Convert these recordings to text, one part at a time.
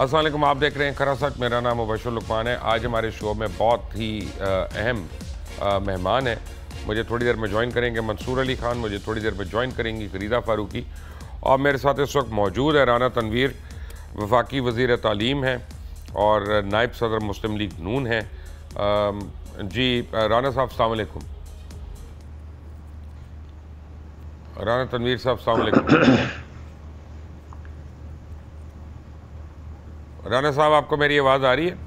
अस्सलाम वालेकुम, आप देख रहे हैं खरा सच। मेरा नाम मुबशर लुकमान है। आज हमारे शो में बहुत ही अहम मेहमान है। मुझे थोड़ी देर में ज्वाइन करेंगे मंसूर अली खान, मुझे थोड़ी देर में ज्वाइन करेंगी फरीदा फारूकी, और मेरे साथ इस वक्त मौजूद है राना तनवीर, वफाकी वज़ीर तालीम है और नायब सदर मुस्लिम लीग नून है। जी राना साहब अस्सलाम वालेकुम। राना तनवीर साहब अस्सलाम वालेकुम। राना साहब, आपको मेरी आवाज़ आ रही है?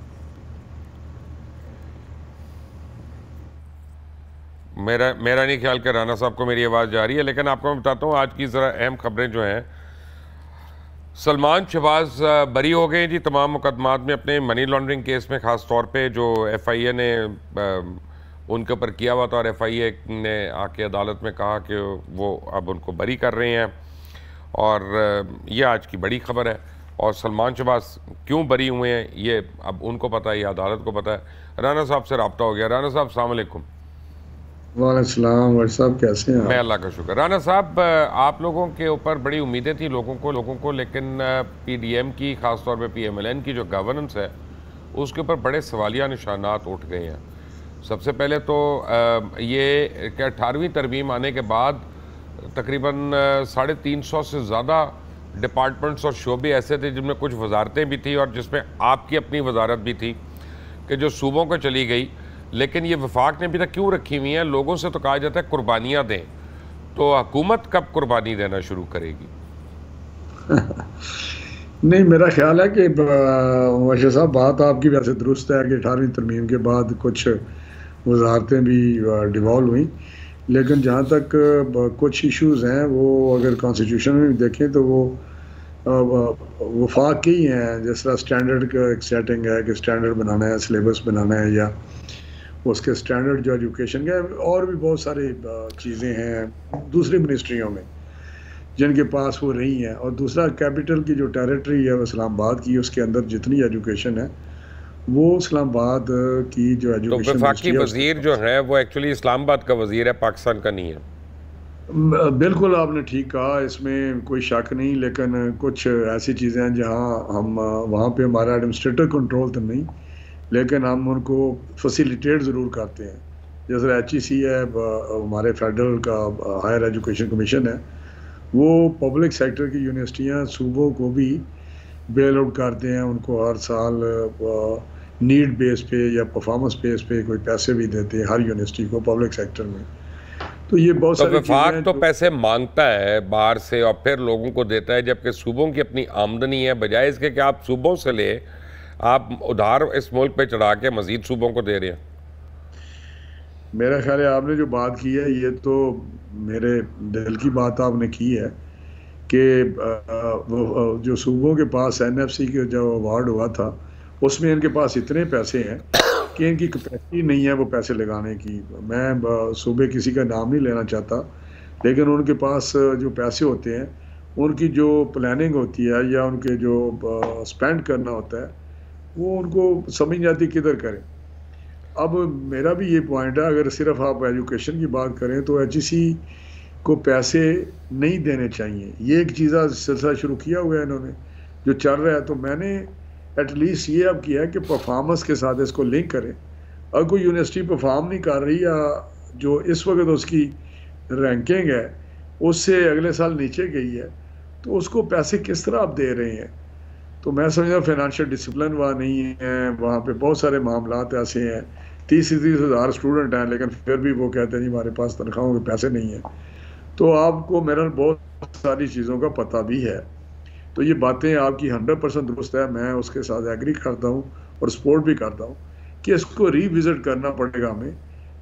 मेरा नहीं ख्याल कि राना साहब को मेरी आवाज़ जा रही है, लेकिन आपको मैं बताता हूँ आज की ज़रा अहम खबरें जो हैं। सलमान शहबाज बरी हो गए जी तमाम मुकदमात में अपने मनी लॉन्ड्रिंग केस में, ख़ास तौर पे जो FIA ने उनके ऊपर किया हुआ था, और FIA ने आके अदालत में कहा कि वो अब उनको बरी कर रहे हैं, और ये आज की बड़ी खबर है। और सलमान शहबाज क्यों बरी हुए हैं ये अब उनको पता है या अदालत को पता है। राना साहब से रब्ता हो गया। राना साहब अस्सलाम वालेकुम। वालेकुम साहब, कैसे हैं मैं आप? अल्लाह का शुक्र। राना साहब, आप लोगों के ऊपर बड़ी उम्मीदें थी लोगों को, लेकिन PDM की, ख़ास तौर पे PMLN की जो गवर्नेंस है उसके ऊपर बड़े सवालिया निशानात उठ गए हैं। सबसे पहले तो ये कि 18वीं तरमीम आने के बाद तकरीबन 350 से ज़्यादा डिपार्टमेंट्स और शोबे ऐसे थे जिनमें कुछ वजारतें भी थी और जिसमें आपकी अपनी वजारत भी थी कि जो सूबों को चली गई, लेकिन ये वफाक ने अभी तक क्यों रखी हुई हैं? लोगों से तो कहा जाता है कुर्बानियाँ दें, तो हुकूमत कब कुर्बानी देना शुरू करेगी? नहीं, मेरा ख्याल है कि वैसे साहब बात आपकी वैसे दुरुस्त है कि 18वीं तरमीम के बाद कुछ वजारतें भी डिवॉल्व हुई, लेकिन जहाँ तक कुछ इश्यूज हैं वो अगर कॉन्स्टिट्यूशन में भी देखें तो वो वफाक के ही हैं। जिस तरह स्टैंडर्ड का एक सेटिंग है कि स्टैंडर्ड बनाना है, सिलेबस बनाना है, या उसके स्टैंडर्ड जो एजुकेशन के, और भी बहुत सारी चीज़ें हैं दूसरी मिनिस्ट्रियों में जिनके पास वो रही हैं। और दूसरा, कैपिटल की जो टेरिटरी है वो इस्लामाबाद की, उसके अंदर जितनी एजुकेशन है वो इस्लामाबाद की जो तो एजुकेशन वफाकी मिनिस्ट्री है उसके वजीर जो पास है वो एक्चुअली इस्लामाबाद का वजीर है, पाकिस्तान का नहीं है। बिल्कुल आपने ठीक कहा, इसमें कोई शक नहीं। लेकिन कुछ ऐसी चीज़ें हैं जहाँ हम वहाँ पे हमारा एडमिनिस्ट्रेटिव कंट्रोल तो नहीं, लेकिन हम उनको फैसिलिटेट ज़रूर करते हैं। जैसे HEC है, हमारे फेडरल का हायर एजुकेशन कमीशन है, वो पब्लिक सेक्टर की यूनिवर्सिटियाँ सूबों को भी बेल आउट करते हैं। उनको हर साल नीड बेस पे या परफॉर्मेंस बेस पे कोई पैसे भी देते हैं हर यूनिवर्सिटी को पब्लिक सेक्टर में। तो ये बहुत तो सारी चीज़ें वफाक हैं तो जो पैसे मांगता है बाहर से और फिर लोगों को देता है, जबकि सूबों की अपनी आमदनी है। बजाय इसके कि आप सूबों से ले, आप उधार इस मुल्क पे चढ़ा के मजीद सूबों को दे रहे हैं। मेरा ख्याल है आपने जो बात की है ये तो मेरे दिल की बात आपने की है कि जो सूबों के पास NFC के जो अवार्ड हुआ था उसमें इनके पास इतने पैसे हैं कि इनकी कैपेसिटी नहीं है वो पैसे लगाने की। मैं सूबे किसी का नाम नहीं लेना चाहता, लेकिन उनके पास जो पैसे होते हैं, उनकी जो प्लानिंग होती है या उनके जो स्पेंड करना होता है, वो उनको समझ नहीं आती किधर करें। अब मेरा भी ये पॉइंट है, अगर सिर्फ आप एजुकेशन की बात करें तो HEC को पैसे नहीं देने चाहिए। ये एक चीज़ा सिलसिला शुरू किया हुआ है इन्होंने जो चल रहा है, तो मैंने एटलीस्ट ये अब किया है कि परफॉर्मेंस के साथ इसको लिंक करें। अगर कोई यूनिवर्सिटी परफॉर्म नहीं कर रही या जो इस वक्त उसकी रैंकिंग है उससे अगले साल नीचे गई है, तो उसको पैसे किस तरह आप दे रहे हैं? तो मैं समझता हूँ फाइनेंशियल डिसिप्लिन वहाँ नहीं है। वहाँ पे बहुत सारे मामलात ऐसे हैं, 30-30 हज़ार स्टूडेंट हैं, लेकिन फिर भी वो कहते हैं जी हमारे पास तनख्वाहों के पैसे नहीं हैं। तो आपको मेरा बहुत सारी चीज़ों का पता भी है। तो ये बातें आपकी 100% दुरुस्त है, मैं उसके साथ एग्री करता हूँ और सपोर्ट भी करता हूँ कि इसको रिविज़िट करना पड़ेगा हमें।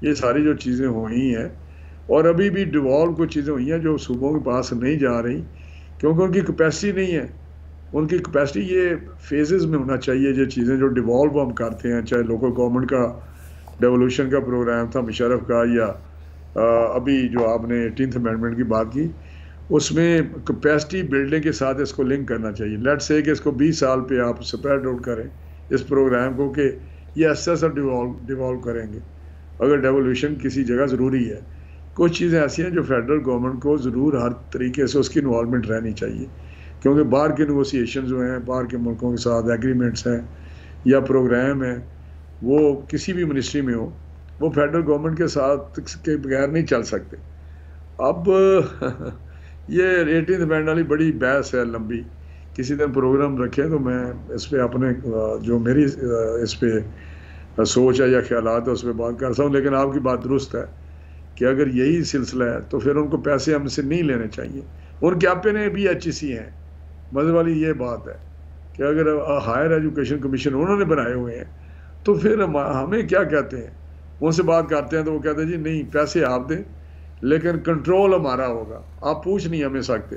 ये सारी जो चीज़ें हुई हैं और अभी भी डिवॉल्व कुछ चीज़ें हुई हैं जो सूबों के पास नहीं जा रही क्योंकि उनकी कैपेसिटी नहीं है। उनकी कैपेसिटी ये फेजेस में होना चाहिए। ये चीज़ें जो डिवॉल्व हम करते हैं, चाहे लोकल गवर्नमेंट का डेवोल्यूशन का प्रोग्राम था मुशर्रफ का, या अभी जो आपने 18th अमेंडमेंट की बात की, उसमें कैपेसिटी बिल्डिंग के साथ इसको लिंक करना चाहिए। लेट्स से कि इसको 20 साल पे आप स्प्रेड आउट करें इस प्रोग्राम को कि ये ऐसा डिवॉल्व करेंगे। अगर डेवोल्यूशन किसी जगह ज़रूरी है, कुछ चीज़ें ऐसी हैं जो फेडरल गवर्नमेंट को ज़रूर हर तरीके से उसकी इन्वॉल्वमेंट रहनी चाहिए। क्योंकि बाहर के नेगोशिएशन जो हैं, बाहर के मुल्कों के साथ एग्रीमेंट्स हैं या प्रोग्राम हैं, वो किसी भी मिनिस्ट्री में हो, वो फेडरल गवर्नमेंट के साथ के बगैर नहीं चल सकते। अब ये 18th अमेंडमेंट वाली बड़ी बहस है लंबी, किसी दिन प्रोग्राम रखें तो मैं इस पर अपने जो मेरी इस पर सोच है या ख्यालात है उस पर बात करता हूँ। लेकिन आपकी बात दुरुस्त है कि अगर यही सिलसिला है तो फिर उनको पैसे हमसे नहीं लेने चाहिए। उनके अपने भी HEC हैं, मजे वाली ये बात है कि अगर हायर एजुकेशन कमीशन उन्होंने बनाए हुए हैं तो फिर हमें क्या कहते हैं, उनसे बात करते हैं तो वो कहते हैं जी नहीं पैसे आप दें लेकिन कंट्रोल हमारा होगा, आप पूछ नहीं हमें सकते।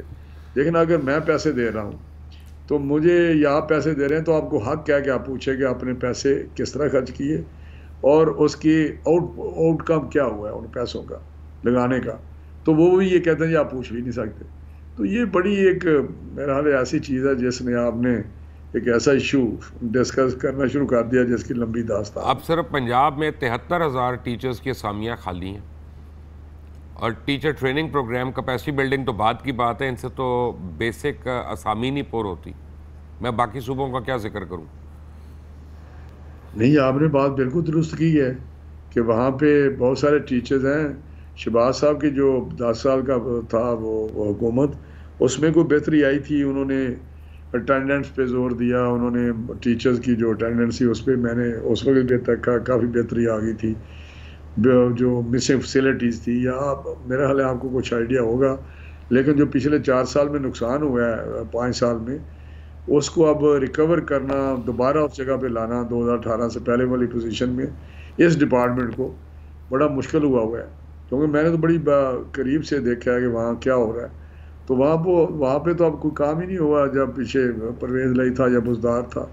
लेकिन अगर मैं पैसे दे रहा हूँ तो मुझे या आप पैसे दे रहे हैं तो आपको हक है कि आप पूछे कि आपने पैसे किस तरह खर्च किए और उसकी आउटकम क्या हुआ है उन पैसों का लगाने का। तो वो भी ये कहते हैं जी आप पूछ भी नहीं सकते। तो ये बड़ी एक मेरा ख्याल ऐसी चीज़ है जिसने आपने एक ऐसा इशू डिस्कस करना शुरू कर दिया जिसकी लंबी दास्तान। अब सिर्फ पंजाब में 73,000 टीचर्स की असामियाँ खाली हैं और teacher training programme capacity building तो बाद की बात है, इनसे तो बेसिक असामी नहीं पूरी होती। मैं बाकी सूबों का क्या जिक्र करूं? नहीं, आपने बात बिल्कुल दुरुस्त की है कि वहाँ पे बहुत सारे टीचर्स हैं। शहबाज साहब की जो 10 साल का था वो हुकूमत, उसमें कोई बेहतरी आई थी, उन्होंने अटेंडेंस पे जोर दिया, उन्होंने टीचर्स की जो अटेंडेंस थी उस पर मैंने उस वक्त भी तक काफ़ी बेहतरी आ गई थी। जो मिसिंग फैसिलिटीज़ थी या मेरा ख्याल है आपको कुछ आइडिया होगा, लेकिन जो पिछले 4 साल में नुकसान हुआ है 5 साल में, उसको अब रिकवर करना, दोबारा उस जगह पे लाना 2018 से पहले वाली पोजीशन में इस डिपार्टमेंट को बड़ा मुश्किल हुआ है। क्योंकि मैंने तो बड़ी करीब से देखा है कि वहाँ क्या हो रहा है। तो वहाँ पे तो अब कोई काम ही नहीं हुआ जब पीछे परवेज लाई था या बुजदार था।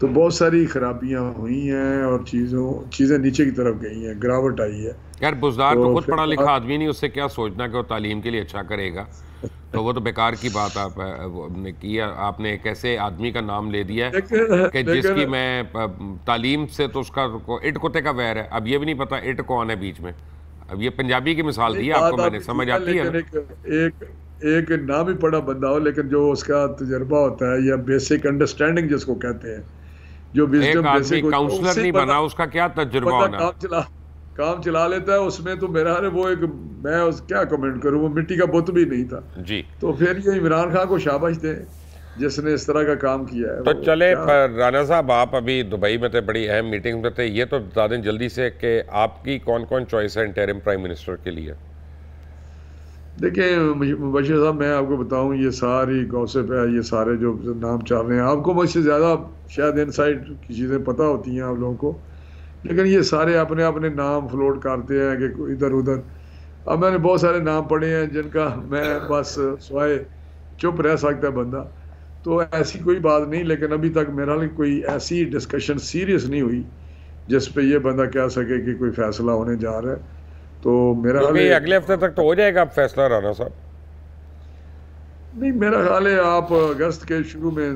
तो बहुत सारी खराबियाँ हुई हैं और चीज़ें नीचे की तरफ गई हैं, गिरावट आई है। यार बुजदार तो खुद फिर पढ़ा लिखा आदमी नहीं, उससे क्या सोचना कि वो तालीम के लिए अच्छा करेगा। तो वो तो बेकार की बात आपने की। आपने एक ऐसे आदमी का नाम ले दिया है कि जिसकी मैं तालीम से तो उसका इट कुत्ते का वैर है। अब ये भी नहीं पता इट कौन है बीच में। अब ये पंजाबी की मिसाल दी है आपको मैंने, समझ आती है ना? एक ना भी पढ़ा बंदा हो लेकिन जो उसका तजर्बा होता है या बेसिक अंडरस्टैंडिंग जिसको कहते हैं, जो एक आदमी काउंसलर नहीं बना, उसका क्या तजुर्बा होना। काम चला लेता है उसमें। तो मेरा वो एक मैं क्या कमेंट करूं, वो मिट्टी का बुत भी नहीं था जी। तो फिर ये इमरान खान को शाबाश दें जिसने इस तरह का काम किया है। तो चले राना साहब, आप अभी दुबई में थे, बड़ी अहम मीटिंग में थे, ये तो बता दें जल्दी से कि आपकी कौन कौन चॉइस है इंटरिम प्राइम मिनिस्टर के लिए? देखिए मुबशिर साहब, मैं आपको बताऊं ये सारी गॉसिप है, ये सारे जो नाम चल रहे हैं, आपको मुझसे ज़्यादा शायद इनसाइड की चीज़ें पता होती हैं आप लोगों को, लेकिन ये सारे अपने अपने नाम फ्लोट करते हैं कि इधर उधर। अब मैंने बहुत सारे नाम पढ़े हैं जिनका मैं बस स्वाए चुप रह सकता है बंदा। तो ऐसी कोई बात नहीं, लेकिन अभी तक मेरा लिए कोई ऐसी डिस्कशन सीरियस नहीं हुई जिस पे ये बंदा कह सके कि कोई फैसला होने जा रहा है। तो मेरा अगले हफ्ते तक तो हो जाएगा फैसला राना साहब? नहीं, मेरा ख्याल है आप अगस्त के शुरू में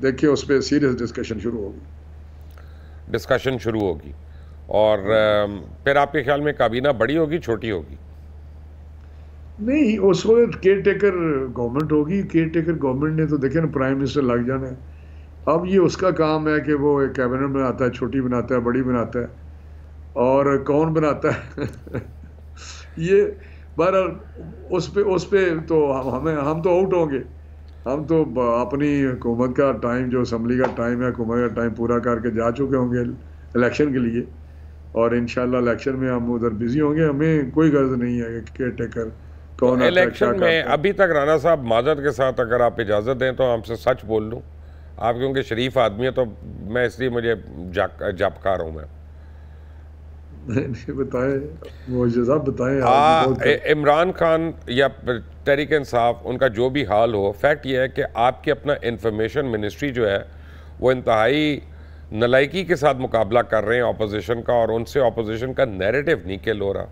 देखिए उस पर सीरियस डिस्कशन शुरू होगी। और फिर आपके ख्याल में काबीना बड़ी होगी छोटी होगी? नहीं, उस वक्त केयर टेकर गवर्नमेंट होगी। केयर टेकर गवर्नमेंट ने तो देखे ना प्राइम मिनिस्टर लग जाना है। अब ये उसका काम है कि वो एक कैबिनेट बनाता है, छोटी बनाता है, बड़ी बनाता है, और कौन बनाता है ये बहरहाल उस पे तो हम तो आउट होंगे। हम तो अपनी हुकूमत का टाइम, जो असम्बली का टाइम है, हुकूमत का टाइम पूरा करके जा चुके होंगे इलेक्शन के लिए, और इंशाल्लाह इलेक्शन में हम उधर बिजी होंगे। हमें कोई गर्ज नहीं है कि केयर टेकर कौन आता है, इलेक्शन में अभी तक राना साहब माजरत के साथ अगर आप इजाज़त दें तो हमसे सच बोल लूँ, आप क्योंकि शरीफ आदमी है तो मैं इसलिए मुझे जापकार हूँ मैं। बताएं। इमरान खान या तहरीक इंसाफ, उनका जो भी हाल हो, फैक्ट ये है कि आपकी अपना इंफॉर्मेशन मिनिस्ट्री जो है वो इंतहाई नलायकी के साथ मुकाबला कर रहे हैं ऑपोजिशन का, और उनसे ऑपोजिशन का नैरेटिव नहीं किल हो रहा।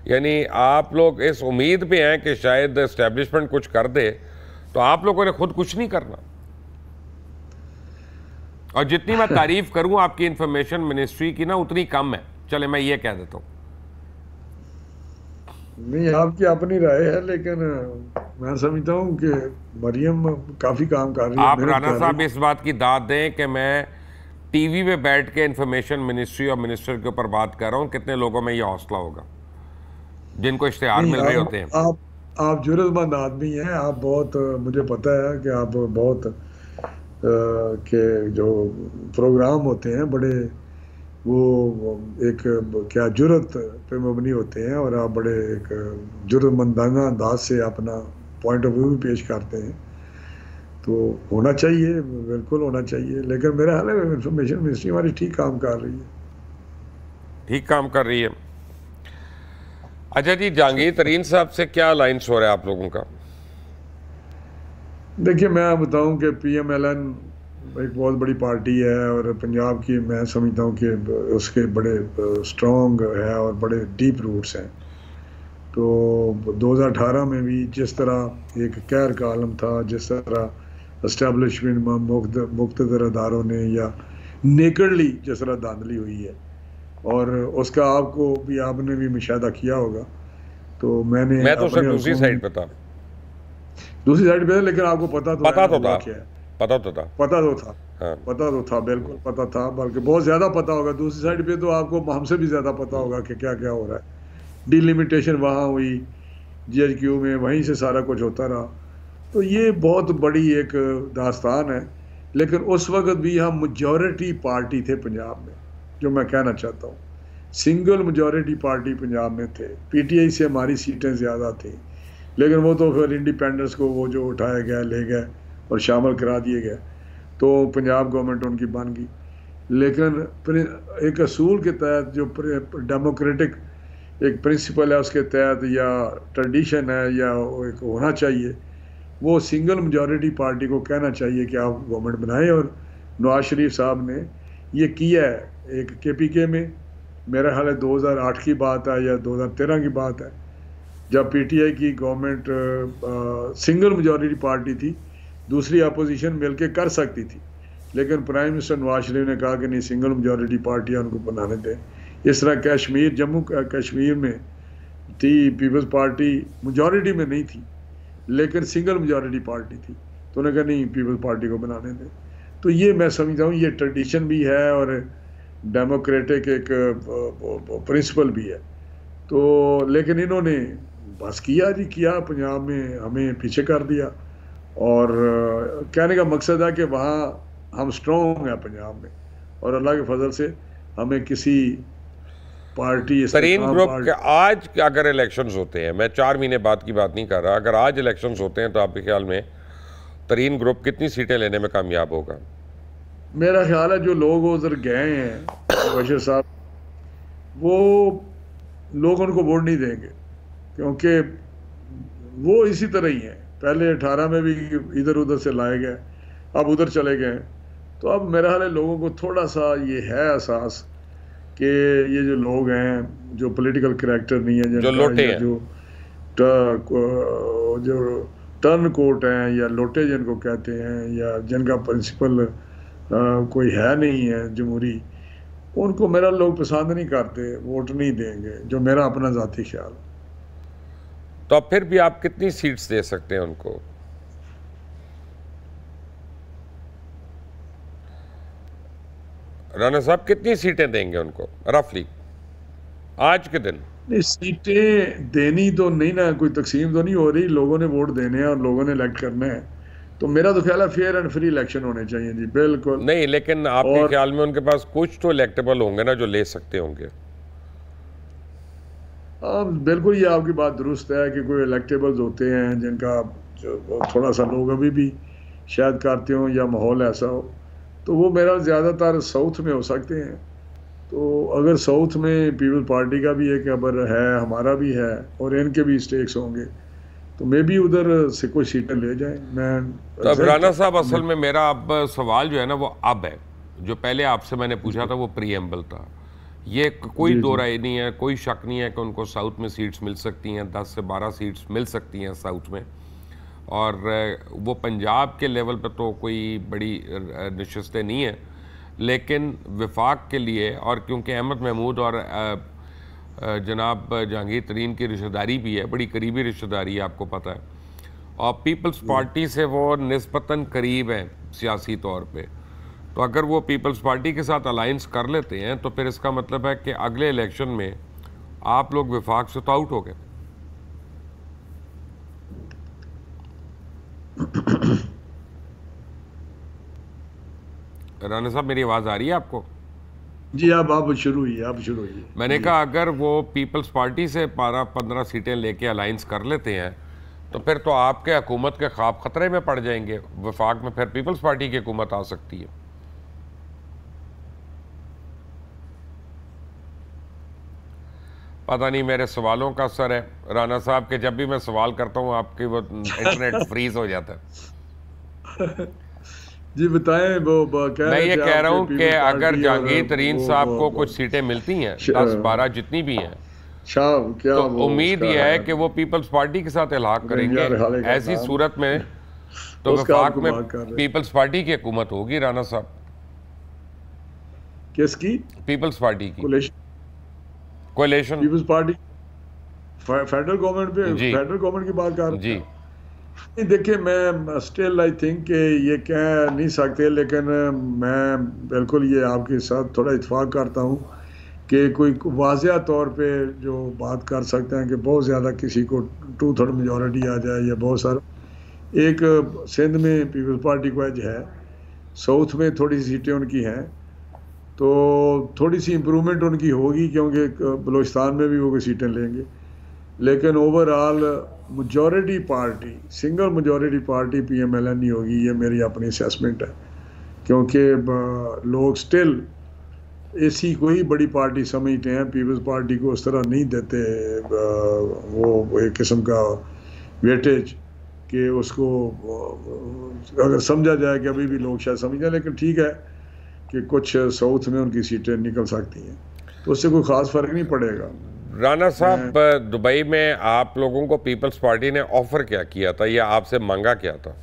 यानी आप लोग इस उम्मीद पे हैं कि शायद एस्टेब्लिशमेंट कुछ कर दे, तो आप लोगों ने खुद कुछ नहीं करना। और जितनी मैं तारीफ करूं आपकी इंफॉर्मेशन मिनिस्ट्री की ना, उतनी कम है। चले मैं ये कह देता हूं। नहीं, आपकी अपनी राय है, लेकिन मैं समझता हूँ कि मरियम काफ़ी काम कर रही है, आप मेहनत राना कर रही साहब इस बात की दाद दें कि मैं टीवी पे बैठ के इंफॉर्मेशन मिनिस्ट्री और मिनिस्टर के ऊपर बात कर रहा हूँ, कितने लोगों में ये हौसला होगा जिनको इश्तिहार नहीं। मिल रहे होते हैं। आप जुर्रतमंद आदमी हैं, आप बहुत, मुझे पता है कि आप बहुत के जो प्रोग्राम होते हैं बड़े, वो एक क्या जुर्रत पे मबनी होते हैं, और आप बड़े एक जुर्रतमंदाना अंदाज से अपना पॉइंट ऑफ व्यू भी पेश करते हैं। तो होना चाहिए, बिल्कुल होना चाहिए, लेकिन मेरा हाल है इंफॉर्मेशन मिनिस्ट्री हमारी ठीक काम कर रही है। ठीक काम कर रही है। अच्छा जी, जहांगीर तरीन साहब से क्या अलायंस हो रहा है आप लोगों का? देखिए, मैं बताऊं कि पीएमएलएन एक बहुत बड़ी पार्टी है, और पंजाब की मैं समझता हूं कि उसके बड़े स्ट्रॉन्ग है और बड़े डीप रूट्स हैं। तो 2018 में भी जिस तरह एक कहर का आलम था, जिस तरह एस्टेब्लिशमेंट मुख्तदर अदारों ने या नेकेडली जिस तरह धांधली हुई है, और उसका आपने भी मुशाहिदा किया होगा। तो मैंने मैं तो अपने सिर्फ दूसरी हलकों में साइड पे था। दूसरी साइड पे था, लेकिन आपको पता तो है पता ना तो हुआ था। क्या है। पता तो था। पता तो था। हाँ। पता तो था, बिल्कुल पता था, बल्कि बहुत ज्यादा पता होगा। दूसरी साइड पे तो आपको हमसे भी ज्यादा पता होगा कि क्या क्या हो रहा है। डिलिमिटेशन वहां हुई, जीएचक्यू में, वहीं से सारा कुछ होता रहा। तो ये बहुत बड़ी एक दास्तान है। लेकिन उस वक्त भी हम मेजॉरिटी पार्टी थे पंजाब में, जो मैं कहना चाहता हूँ, सिंगल मेजॉरिटी पार्टी पंजाब में थे। पीटीआई से हमारी सीटें ज़्यादा थी, लेकिन वो तो फिर इंडिपेंडेंस को वो जो उठाया गया, ले गए और शामिल करा दिए गए, तो पंजाब गवर्नमेंट उनकी बन गई। लेकिन एक असूल के तहत जो डेमोक्रेटिक एक प्रिंसिपल है, उसके तहत या ट्रेडिशन है या वो एक होना चाहिए, वो सिंगल मेजॉरिटी पार्टी को कहना चाहिए कि आप गवर्नमेंट बनाएं। और नवाज शरीफ साहब ने ये किया है। एक केपीके में मेरा ख्याल है 2008 की बात है या 2013 की बात है, जब पीटीआई की गवर्नमेंट सिंगल मेजॉरिटी पार्टी थी, दूसरी अपोजिशन मिलके कर सकती थी, लेकिन प्राइम मिनिस्टर नवाज शरीफ ने कहा कि नहीं, सिंगल मेजॉरिटी पार्टियां उनको बनाने दें। इस तरह कश्मीर, जम्मू कश्मीर में थी पीपल्स पार्टी, मेजॉरिटी में नहीं थी, लेकिन सिंगल मेजॉरिटी पार्टी थी, तो उन्होंने कहा नहीं, पीपल्स पार्टी को बनाने दें। तो ये मैं समझता हूँ ये ट्रेडिशन भी है और डेमोक्रेटिक एक प्रिंसिपल भी है। तो लेकिन इन्होंने बस किया जी, किया, पंजाब में हमें पीछे कर दिया। और कहने का मकसद है कि वहाँ हम स्ट्रॉन्ग हैं पंजाब में, और अल्लाह के फजल से हमें किसी पार्टी, तरीन इस्तेकाम ग्रुप के पार्टी। आज अगर इलेक्शंस होते हैं, मैं 4 महीने बाद की बात नहीं कर रहा, अगर आज इलेक्शंस होते हैं तो आपके ख्याल में तरीन ग्रुप कितनी सीटें लेने में कामयाब होगा? मेरा ख्याल है जो लोग उधर गए हैं, मुबशर साहब, वो लोग उनको वोट नहीं देंगे, क्योंकि वो इसी तरह ही हैं। पहले 18 में भी इधर उधर से लाए गए, अब उधर चले गए। तो अब मेरा ख्याल है लोगों को थोड़ा सा ये है एहसास कि ये जो लोग हैं, जो पॉलिटिकल करैक्टर नहीं है जो जिनका, लोटे या हैं। जो टर्न कोट हैं या लोटे जिनको कहते हैं, या जिनका प्रिंसिपल कोई है नहीं है जमहूरी, उनको मेरा लोग पसंद नहीं करते, वोट नहीं देंगे, जो मेरा अपना ज़ाती ख्याल। तो अब फिर भी आप कितनी सीट्स दे सकते हैं उनको? राणा साहब कितनी सीटें देंगे उनको रफली आज के दिन? नहीं, सीटें देनी तो नहीं ना, कोई तकसीम तो नहीं हो रही, लोगों ने वोट देने हैं और लोगों ने इलेक्ट करना है। तो मेरा तो ख्याल है फेयर एंड फ्री इलेक्शन होने चाहिए जी, बिल्कुल। नहीं, लेकिन आपके और ख्याल में उनके पास कुछ तो इलेक्टेबल होंगे ना जो ले सकते होंगे? बिल्कुल, ये आपकी बात दुरुस्त है कि कोई इलेक्टेबल्स होते हैं जिनका जो थोड़ा सा लोग अभी भी शायद करते हो या माहौल ऐसा हो, तो वो मेरा ज़्यादातर साउथ में हो सकते हैं। तो अगर साउथ में पीपल पार्टी का भी एक खबर है, हमारा भी है, और इनके भी स्टेक्स होंगे, तो मे भी उधर से कुछ सीटें ले जाएं। मैं तो अब एग्जैक्ट राणा साहब, असल में मेरा अब सवाल जो है ना वो अब है, जो पहले आपसे मैंने पूछा था वो प्रीएम्बल था। ये कोई जी दो जी राय नहीं है, कोई शक नहीं है कि उनको साउथ में सीट्स मिल सकती हैं, 10 से 12 सीट्स मिल सकती हैं साउथ में। और वो पंजाब के लेवल पर तो कोई बड़ी नशस्तें नहीं है, लेकिन विफाक के लिए, और क्योंकि अहमद महमूद और जनाब जहांगीर तरीन की रिश्तेदारी भी है, बड़ी करीबी रिश्तेदारी है, आपको पता है, और पीपल्स पार्टी से वो निस्बतन करीब हैं सियासी तौर पे। तो अगर वो पीपल्स पार्टी के साथ अलायंस कर लेते हैं तो फिर इसका मतलब है कि अगले इलेक्शन में आप लोग विफाक से तो आउट हो गए। राना साहब, मेरी आवाज़ आ रही है आपको? जी, आप शुरू हुई। मैंने कहा अगर वो पीपल्स पार्टी से 12-15 सीटें लेके अलायंस कर लेते हैं तो फिर तो आपके हुकूमत के ख्वाब खतरे में पड़ जाएंगे। वफाक में फिर पीपल्स पार्टी की हुकूमत आ सकती है। पता नहीं मेरे सवालों का असर है राना साहब के, जब भी मैं सवाल करता हूँ आपकी वो इंटरनेट फ्रीज हो जाता है। जी बताएं। मैं ये कह रहा हूँ कि अगर जहांगीर तरीन साहब को कुछ सीटें मिलती हैं 10-12 जितनी भी हैं, तो उम्मीद यह है कि वो पीपल्स पार्टी के साथ इल्हाक करेंगे। ऐसी सूरत में तो वफाक में पीपल्स पार्टी की हुकूमत होगी। राना साहब, किसकी? पीपल्स पार्टी की कोalition। पीपल्स पार्टी फेडरल गवर्नमेंट की बात कर रहे हैं जी। देखिए, मैं स्टिल आई थिंक कि ये कह नहीं सकते, लेकिन मैं बिल्कुल ये आपके साथ थोड़ा इत्फाक करता हूँ कि कोई वाज़िया तौर पे जो बात कर सकते हैं कि बहुत ज़्यादा किसी को 2/3 मेजॉरिटी आ जाए या बहुत सारा। एक सिंध में पीपल्स पार्टी को एज है, साउथ में थोड़ी सी सीटें उनकी हैं, तो थोड़ी सी इम्प्रूवमेंट उनकी होगी क्योंकि बलूचिस्तान में भी वो कोई सीटें लेंगे। लेकिन overall majority party, single majority party PMLN ही होगी, ये मेरी अपनी असेसमेंट है। क्योंकि लोग स्टिल ऐसी कोई बड़ी पार्टी समझते हैं, पीपल्स पार्टी को उस तरह नहीं देते वो एक किस्म का वेटेज कि उसको अगर समझा जाए कि अभी भी लोग शायद समझें, लेकिन ठीक है कि कुछ साउथ में उनकी सीटें निकल सकती हैं, तो उससे कोई ख़ास फ़र्क नहीं पड़ेगा। राना साहब, दुबई में आप लोगों को पीपल्स पार्टी ने ऑफर क्या किया था या आपसे मांगा क्या था?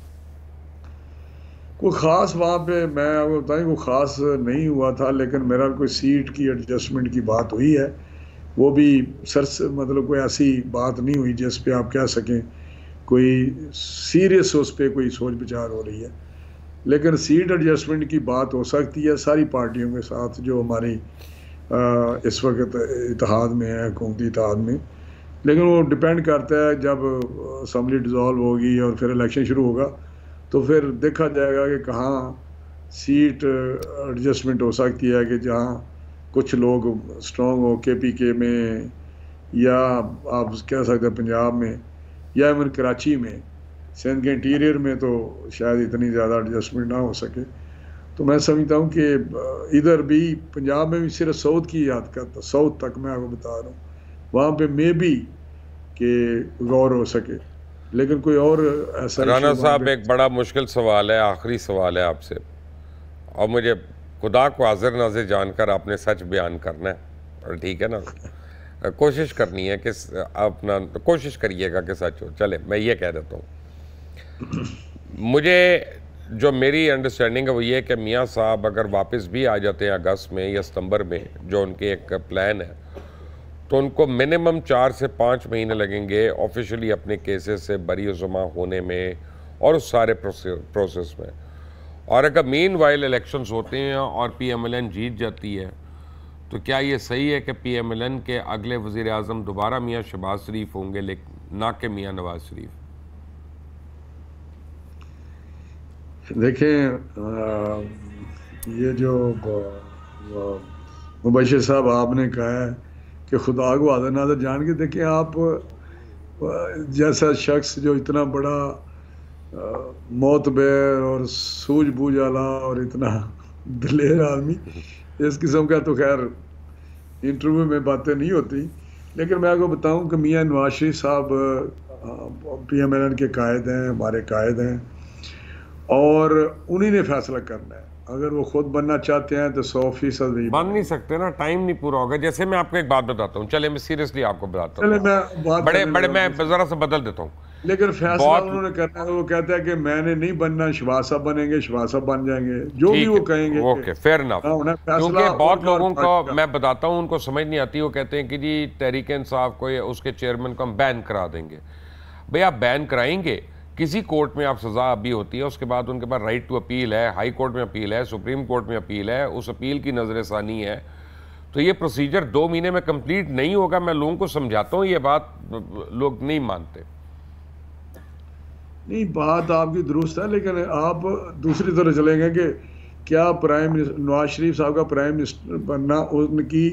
कोई ख़ास वहाँ पे मैं आपको बताऊँ कोई ख़ास नहीं हुआ था, लेकिन मेरा कोई सीट की एडजस्टमेंट की बात हुई है। वो भी मतलब कोई ऐसी बात नहीं हुई जिस पे आप कह सकें कोई सीरियस उस पर कोई सोच विचार हो रही है। लेकिन सीट एडजस्टमेंट की बात हो सकती है सारी पार्टियों के साथ जो हमारी इस वक्त इत्तेहाद में है, हुकूमती इत्तेहाद में। लेकिन वो डिपेंड करता है, जब असम्बली डिज़ोल्व होगी और फिर इलेक्शन शुरू होगा तो फिर देखा जाएगा कि कहाँ सीट एडजस्टमेंट हो सकती है, कि जहाँ कुछ लोग स्ट्रॉन्ग हो KPK में, या आप कह सकते हैं पंजाब में, या इवन कराची में। सिंध के इंटीरियर में तो शायद इतनी ज़्यादा एडजस्टमेंट ना हो सके। तो मैं समझता हूँ कि इधर भी पंजाब में भी सिर्फ साउथ की याद करता, साउथ तक मैं आपको बता रहा हूँ, वहाँ पे मे बी कि गौर हो सके, लेकिन कोई और ऐसा। राना साहब, एक बड़ा मुश्किल सवाल है, आखिरी सवाल है आपसे, और मुझे खुदा को हाजिर नाज़िर जानकर आपने सच बयान करना है, और ठीक है ना? कोशिश करनी है कि अपना कोशिश करिएगा कि सच हो। चले, मैं ये कह देता हूँ, मुझे जो मेरी अंडरस्टैंडिंग है वो ये कि मियाँ साहब अगर वापस भी आ जाते हैं अगस्त में या सितंबर में, जो उनके एक प्लान है, तो उनको मिनिमम 4 से 5 महीने लगेंगे ऑफिशियली अपने केसेस से बरी जमा होने में और उस सारे प्रोसेस में। और अगर मीन वाइल इलेक्शंस होते हैं और PMLN जीत जाती है, तो क्या ये सही है कि PMLN के अगले वज़ीर आज़म दोबारा मियाँ शहबाज शरीफ होंगे, लेकिन ना कि मियाँ नवाज शरीफ? देखें, ये जो मुबशिर साहब आपने कहा है कि खुदा को हाज़िर नाज़िर जान के, देखें आप जैसा शख्स जो इतना बड़ा मोतबर और सूझबूझ वाला और इतना दिलेर आदमी, इस किस्म का तो खैर इंटरव्यू में बातें नहीं होती। लेकिन मैं आपको बताऊं कि मियाँ नवाज शरीफ साहब PMLN के कायद हैं, हमारे कायद हैं, और उन्हीं ने फैसला करना है। अगर वो खुद बनना चाहते हैं तो 100% बन नहीं सकते ना, टाइम नहीं पूरा होगा। जैसे मैं आपको एक बात बताता हूँ, चले मैं सीरियसली आपको बताता हूँ, मैं बड़े मैं ज़रा सा बदल देता हूँ। लेकिन फैसला उन्होंने करना है, वो कहता है कि मैंने नहीं बनना, शहबाज साहब बनेंगे, शहबाज साहब बन जाएंगे, जो भी वो कहेंगे। Okay, fair enough. क्योंकि बहुत लोगों को मैं बताता हूँ, उनको समझ नहीं आती, वो कहते हैं कि जी तहरीक इंसाफ को या उसके चेयरमैन को हम बैन करा देंगे। भाई आप बैन कराएंगे, किसी कोर्ट में आप सज़ा अभी होती है, उसके बाद उनके पास राइट टू अपील है, हाई कोर्ट में अपील है, सुप्रीम कोर्ट में अपील है, उस अपील की नज़रसानी है। तो ये प्रोसीजर 2 महीने में कंप्लीट नहीं होगा। मैं लोगों को समझाता हूँ, ये बात लोग नहीं मानते। नहीं, बात आपकी दुरुस्त है, लेकिन आप दूसरी तरफ चलेंगे कि क्या प्राइम मिनिस्टर नवाज शरीफ साहब का प्राइम मिनिस्टर बनना उनकी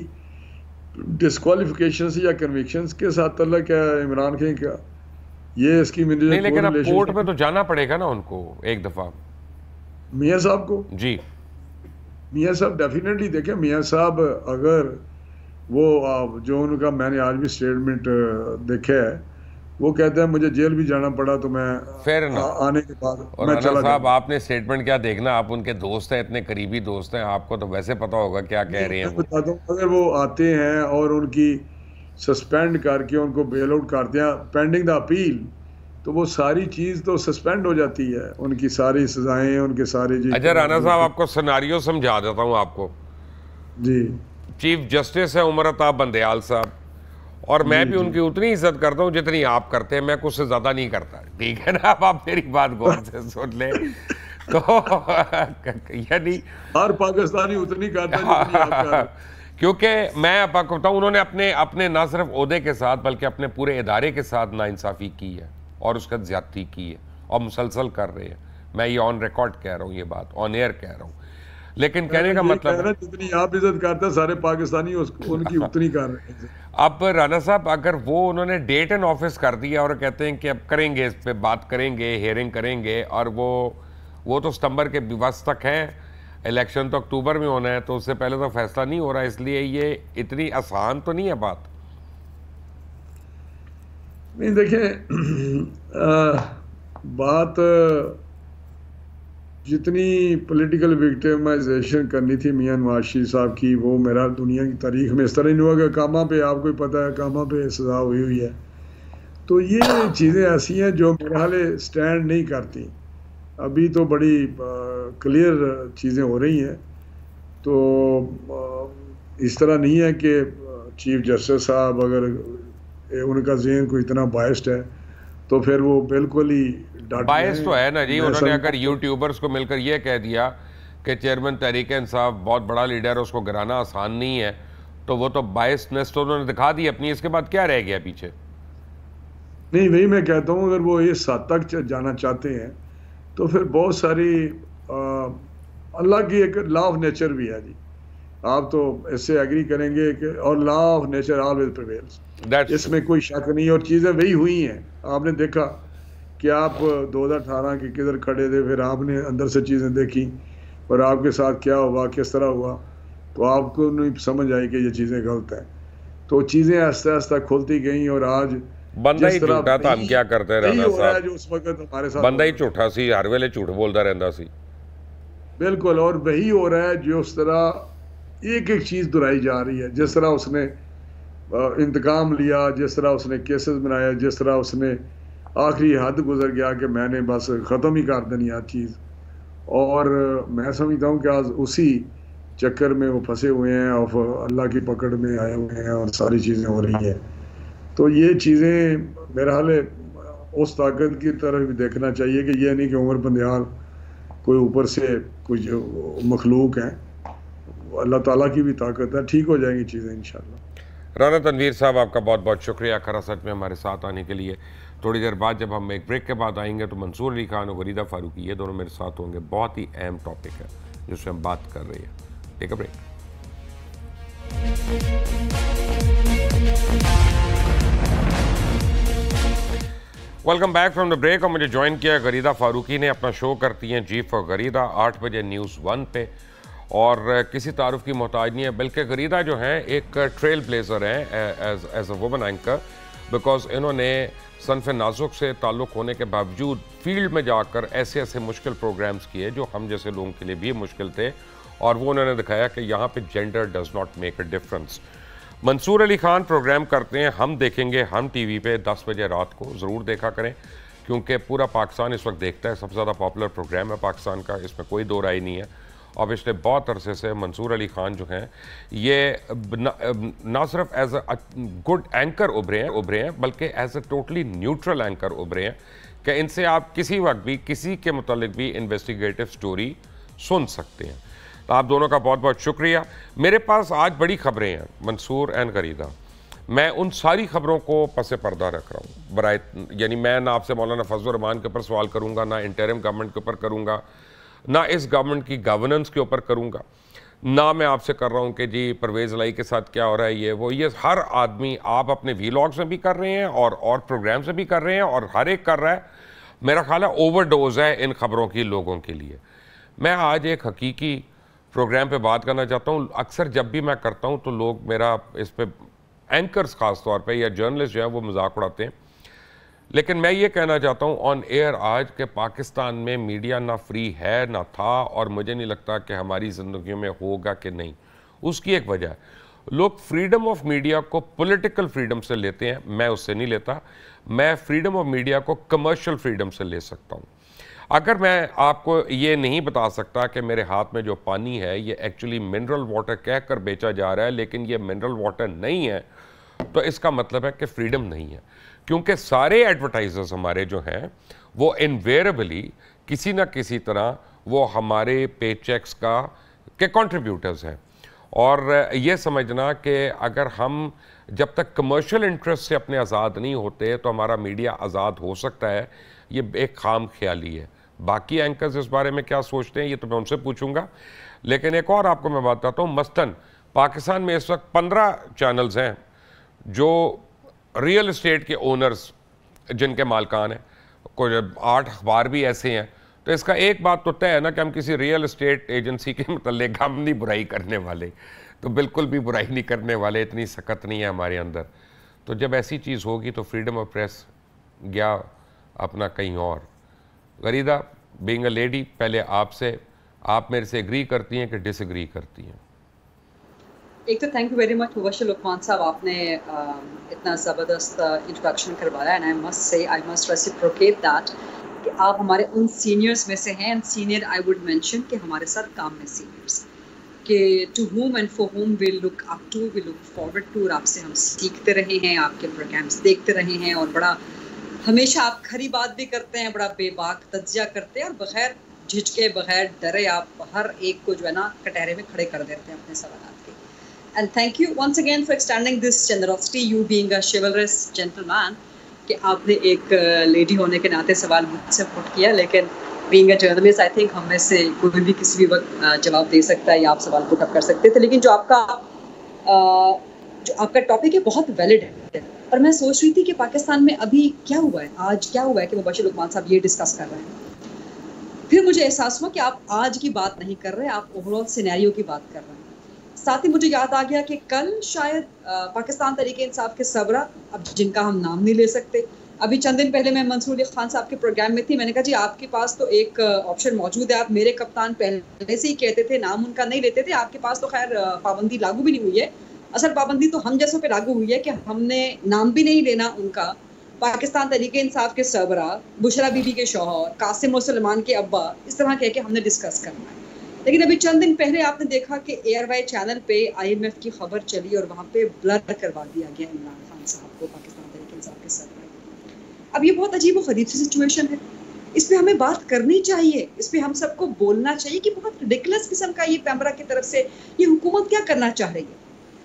डिस्क्वालिफिकेशन या कन्विक्शन के साथ तल्लक है इमरान खान का? ये इसकी नहीं, लेकिन अब कोर्ट में तो जाना पड़ेगा ना उनको एक दफा, मियाँ साहब को। जी मियाँ साहब डेफिनेटली देखें, मियाँ साहब अगर वो जो उनका मैंने आज भी स्टेटमेंट देखा है, वो कहते हैं मुझे जेल भी जाना पड़ा तो मैं फेयर आने के बाद और मैं चला साहब आपने स्टेटमेंट क्या देखना, आप उनके दोस्त हैं, इतने करीबी दोस्त हैं, आपको तो वैसे पता होगा क्या कह रहे हैं। मैं बताता हूँ, अगर वो आते हैं और उनकी सस्पेंड करके उनको बेल आउट करते हैं पेंडिंग द अपील, तो वो सारी चीज तो सस्पेंड हो जाती है, उनकी सारी सजाएं, उनके सारे जी। अच्छा राना साहब, आपको सिनारियो समझा देता हूँ आपको। जी, चीफ जस्टिस है उमर अता बंदयाल साहब, और मैं भी उनकी उतनी इज्जत करता हूँ जितनी आप करते हैं, मैं कुछ से ज्यादा नहीं करता, ठीक है ना? अब आप मेरी बात गौर से सुन ले। तो यानी हर पाकिस्तानी उतनी करता है जितनी आप कर रहे हैं। क्योंकि मैं आपको बताऊं, उन्होंने अपने ना सिर्फ ओहदे के साथ बल्कि अपने पूरे इदारे के साथ नाइंसाफ़ी की है और उसका ज्यादती की है और मुसलसल कर रहे हैं। मैं ये ऑन रिकॉर्ड कह रहा हूँ, ये बात ऑन एयर कह रहा हूँ, लेकिन कहने का मतलब जितनी आप इज्जत करते हैं सारे पाकिस्तानी उनकी उतनी कर रहे हैं। अब राना साहब, अगर वो उन्होंने डेट एंड ऑफिस कर दिया और कहते हैं कि अब करेंगे, इस पे बात करेंगे, हियरिंग करेंगे, और वो तो सितंबर के बस तक है, इलेक्शन तो अक्टूबर में होना है, तो उससे पहले तो फैसला नहीं हो रहा, इसलिए ये इतनी आसान तो नहीं है बात। नहीं देखें, बात जितनी पॉलिटिकल विक्टिमाइजेशन करनी थी मियां नवाज शरीफ साहब की, वो मेरा दुनिया की तारीख में इस तरह नहीं हुआ कि कामा पे, आपको ही पता है कामा पे सजा हुई है। तो ये चीज़ें ऐसी हैं जो मेरे हाल स्टैंड नहीं करती। अभी तो बड़ी क्लियर चीज़ें हो रही हैं। तो इस तरह नहीं है कि चीफ जस्टिस साहब अगर उनका ज़हन को इतना बायस्ड है तो फिर वो बिल्कुल ही बायस तो है ना जी। उन्होंने अगर यूट्यूबर्स को मिलकर ये कह दिया कि चेयरमैन तहरीक इंसाफ बहुत बड़ा लीडर है, उसको गिराना आसान नहीं है, तो वो तो बायसनेस तो उन्होंने दिखा दी अपनी, इसके बाद क्या रह गया पीछे? नहीं, वही मैं कहता हूँ, अगर वो इस हद तक जाना चाहते हैं तो फिर बहुत सारी अल्लाह की एक लॉ ऑफ नेचर भी है जी, आप तो इससे एग्री करेंगे कि, और law of nature always prevails, इसमें कोई शक नहीं। और चीज़ें वही हुई हैं, आपने देखा कि आप 2018 के किधर खड़े थे, फिर आपने अंदर से चीज़ें देखी और आपके साथ क्या हुआ, किस तरह हुआ, तो आपको नहीं समझ आई कि ये चीज़ें गलत हैं। तो चीज़ें आहिस्ता आहिस्ता खुलती गई और आज बंदा ही झूठा था, हम क्या करते राना साहब, जो उस वक्त हमारे साथ बंदा ही झूठा सी, हर वेले झूठ बोलता रहता सी। बिल्कुल, और वही हो रहा है जो उस तरह एक एक चीज़ दोहराई जा रही है। जिस तरह उसने इंतकाम लिया, जिस तरह उसने केसेस बनाया, जिस तरह उसने आखिरी हद गुजर गया कि मैंने बस ख़त्म ही कर देनी हर चीज़। और मैं समझता हूँ कि आज उसी चक्कर में वो फंसे हुए हैं और अल्लाह की पकड़ में आए हुए हैं और सारी चीज़ें हो रही हैं। तो ये चीज़ें मेरा हाल है उस ताकत की तरफ भी देखना चाहिए कि ये नहीं कि उमर बंदयाल कोई ऊपर से कुछ मखलूक हैं, अल्लाह ताला की भी ताकत है, ठीक हो जाएंगी चीज़ें इंशाल्लाह। राना तनवीर साहब, आपका बहुत बहुत शुक्रिया खरा सच में हमारे साथ आने के लिए। थोड़ी देर बाद जब हम एक ब्रेक के बाद आएंगे तो मंसूर अली खान और गरीदा फारूकी ये दोनों मेरे साथ होंगे। बहुत ही अहम टॉपिक है जिससे हम बात कर रहे हैं। Take a break. Welcome back from the break. और मुझे ज्वाइन किया गरीदा फारूकी ने, अपना शो करती हैं जी फॉर गरीदा 8 बजे न्यूज़ 1 पे, और किसी तारुफ की मोहताज नहीं है, बल्कि गरीदा जो हैं एक ट्रेल ब्लेजर हैं as a woman anchor, because इन्होंने सनफ नाजुक से ताल्लुक़ होने के बावजूद फील्ड में जाकर ऐसे ऐसे मुश्किल प्रोग्राम्स किए जो हम जैसे लोगों के लिए भी मुश्किल थे, और वो उन्होंने दिखाया कि यहाँ पे gender does not make a difference. Mansoor Ali Khan programme करते हैं हम देखेंगे हम टीवी पे 10 बजे रात को, ज़रूर देखा करें। क्योंकि पूरा पाकिस्तान इस वक्त देखता है, सबसे ज़्यादा पॉपुलर प्रोग्राम है पाकिस्तान का, इसमें कोई दो राय नहीं है। और पिछले बहुत अरसे से मंसूर अली खान जो हैं ये ना सिर्फ एज अ गुड एंकर उभरे हैं बल्कि as a totally neutral anchor उभरे हैं कि इनसे आप किसी वक्त भी किसी के मुतालिक भी इन्वेस्टिगेटिव स्टोरी सुन सकते हैं। तो आप दोनों का बहुत बहुत शुक्रिया। मेरे पास आज बड़ी खबरें हैं मंसूर एंड गरीदा, मैं उन सारी खबरों को पसे पर्दा रख रहा हूँ बराए, यानी मैं ना आपसे मौलाना फजल रहमान के ऊपर सवाल करूँगा, ना इंटरिम गवर्नमेंट के ऊपर करूँगा, ना इस गवर्नमेंट की गवर्नेंस के ऊपर करूँगा, ना मैं आपसे कर रहा हूँ कि जी परवेज़ लाई के साथ क्या हो रहा है ये वो। ये हर आदमी, आप अपने वीलॉग्स में भी कर रहे हैं और प्रोग्राम्स में भी कर रहे हैं और हर एक कर रहा है। मेरा ख्याल है ओवरडोज है इन खबरों की लोगों के लिए। मैं आज एक हकीकी प्रोग्राम पे बात करना चाहता हूँ। अक्सर जब भी मैं करता हूँ तो लोग मेरा इस पे, एंकर्स ख़ास तौर पे या जर्नलिस्ट जो हैं वो मजाक उड़ाते हैं, लेकिन मैं ये कहना चाहता हूँ ऑन एयर आज के पाकिस्तान में मीडिया ना फ्री है ना था, और मुझे नहीं लगता कि हमारी ज़िंदगियों में होगा कि नहीं। उसकी एक वजह है, लोग फ्रीडम ऑफ मीडिया को पॉलिटिकल फ्रीडम से लेते हैं, मैं उससे नहीं लेता। मैं फ्रीडम ऑफ मीडिया को कमर्शियल फ्रीडम से ले सकता हूँ। अगर मैं आपको ये नहीं बता सकता कि मेरे हाथ में जो पानी है ये एक्चुअली मिनरल वाटर कहकर बेचा जा रहा है लेकिन ये मिनरल वाटर नहीं है, तो इसका मतलब है कि फ्रीडम नहीं है। क्योंकि सारे एडवर्टाइजर्स हमारे जो हैं वो इनवेरेबली किसी ना किसी तरह वो हमारे पे चेक्स का के कंट्रीब्यूटर्स हैं। और ये समझना कि अगर हम जब तक कमर्शियल इंटरेस्ट से अपने आज़ाद नहीं होते तो हमारा मीडिया आज़ाद हो सकता है, ये एक खाम ख्याली है। बाकी एंकर्स इस बारे में क्या सोचते हैं ये तो मैं उनसे पूछूंगा। लेकिन एक और आपको मैं बताता हूँ, मसलन पाकिस्तान में इस वक्त 15 चैनल्स हैं जो रियल इस्टेट के ओनर्स जिनके मालकान हैं, कोई 8 अखबार भी ऐसे हैं। तो इसका एक बात तो तय है ना कि हम किसी रियल इस्टेट एजेंसी के मतलब हम नहीं बुराई करने वाले, तो बिल्कुल भी बुराई नहीं करने वाले, इतनी सख्त नहीं है हमारे अंदर। तो जब ऐसी चीज़ होगी तो फ्रीडम ऑफ प्रेस गया अपना कहीं और। गरीदा, बीइंग अ लेडी, पहले आपसे, आप मेरे से एग्री करती हैं कि डिसएग्री करती हैं? एक तो thank you very much Mubashir Luqman साहब, आपने इतना ज़बरदस्त इंट्रोडक्शन करवाया and I must reciprocate that कि आप हमारे उन सीनियर्स में से हैं। And senior I would mention कि हमारे साथ काम में सीनियर्स कि to whom and for whom we look up to, we look forward to, और आपसे हम सीखते रहे हैं, आपके प्रोग्राम्स देखते रहे हैं, और बड़ा हमेशा आप खरी बात भी करते हैं, बड़ा बेबाक तज्जिया करते हैं, और बगैर झिझके बगैर डरे आप हर एक को जो है ना कटहरे में खड़े कर देते हैं अपने सवाल के। And thank you once again for extending this generosity, you being a chivalrous gentleman, कि आपने एक लेडी होने के नाते सवाल मुझसे पुट किया। लेकिन being a journalist I think हम में से कोई भी किसी भी वक्त जवाब दे सकता है या आप सवाल पुट अप कर सकते थे। लेकिन जो आपका टॉपिक है बहुत वैलिड है, और मैं सोच रही थी कि पाकिस्तान में अभी क्या हुआ है, आज क्या हुआ है कि मुबशर लुकमान साहब ये डिस्कस कर रहे हैं। फिर मुझे एहसास हुआ कि आप आज की बात नहीं कर रहे, आप ओवरऑल सिनेरियो की बात कर रहे हैं। साथ ही मुझे याद आ गया कि कल शायद पाकिस्तान तहरीक इंसाफ के सबरा, अब जिनका हम नाम नहीं ले सकते, अभी चंद दिन पहले मैं मंसूर अली खान साहब के प्रोग्राम में थी, मैंने कहा जी आपके पास तो एक ऑप्शन मौजूद है, आप मेरे कप्तान पहले से ही कहते थे, नाम उनका नहीं लेते थे, आपके पास तो खैर पाबंदी लागू भी नहीं हुई है। असल पाबंदी तो हम जैसों पे लागू हुई है कि हमने नाम भी नहीं लेना उनका। पाकिस्तान तहरीक इंसाफ के सबरा, बुशरा बीबी के शौहर, कासिम और सलमान के अब्बा, इस तरह कह के हमने डिस्कस करना है। लेकिन अभी चंद दिन पहले आपने देखा कि एयरवाई चैनल पे IMF की खबर चली और वहाँ पे ब्लर करवा दिया गया इमरान खान साहब को, पाकिस्तान तहरीक इंसाफ के सरबराह। अब ये बहुत अजीब और गरीब सी सिचुएशन है, इस पे हमें बात करनी चाहिए, इस पे हम सबको बोलना चाहिए कि बहुत रिडिकुलस किस्म का ये पैमरा की तरफ से ये हुकूमत क्या करना चाह रही है।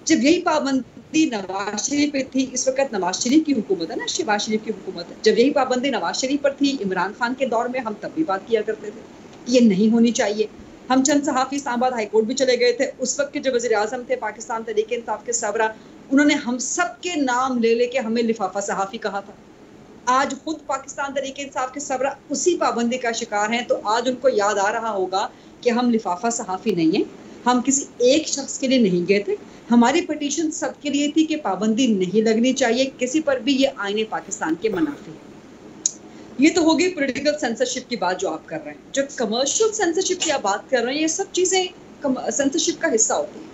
जब यही पाबंदी नवाज शरीफ पे थी, इस वक्त नवाज शरीफ की हुकूमत है ना, शहबाज शरीफ की हुकूमत है, जब यही पाबंदी नवाज शरीफ पर थी इमरान खान के दौर में, हम तब भी बात किया करते थे ये नहीं होनी चाहिए। हम चंद सहाफ़ी इस्लामाबाद हाई कोर्ट भी चले गए थे, उस वक्त के जो वज़ीर आज़म थे पाकिस्तान तहरीक इंसाफ के सबरा, उन्होंने हम सब के नाम ले लेके हमें लिफाफा सहाफ़ी कहा था। आज खुद पाकिस्तान तहरीक इंसाफ के सबरा उसी पाबंदी का शिकार हैं, तो आज उनको याद आ रहा होगा कि हम लिफाफा सहाफ़ी नहीं है, हम किसी एक शख्स के लिए नहीं गए थे, हमारी पटिशन सबके लिए थी कि पाबंदी नहीं लगनी चाहिए किसी पर भी, ये आईने पाकिस्तान के मुनाफी है। ये तो हो गई पॉलिटिकल सेंसरशिप की बात जो आप कर रहे हैं। जो कमर्शियल सेंसरशिप की आप बात कर रहे हैं, ये सब चीज़ें सेंसरशिप का हिस्सा होती हैं,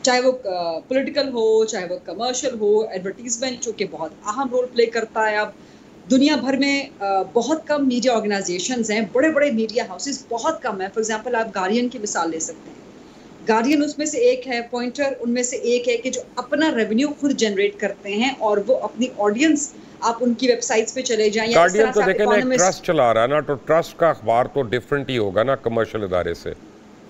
चाहे वो पॉलिटिकल हो, चाहे वो कमर्शियल हो, एडवर्टीजमेंट जो कि बहुत अहम रोल प्ले करता है। अब दुनिया भर में बहुत कम मीडिया ऑर्गेनाइजेशंस हैं, बड़े बड़े मीडिया हाउसेस बहुत कम है। फॉर एग्जांपल आप गार्डियन की मिसाल ले सकते हैं। गार्डियन उसमें से एक है, पॉइंटर उनमें से एक है कि जो अपना रेवेन्यू खुद जनरेट करते हैं और वो अपनी ऑडियंस, आप उनकी वेबसाइट्स पे चले जाएं या गार्डियन तो देखें ना, एक ट्रस्ट चला रहा है ना, तो ट्रस्ट का अखबार तो डिफरेंट ही होगा ना कमर्शियल इदारे से।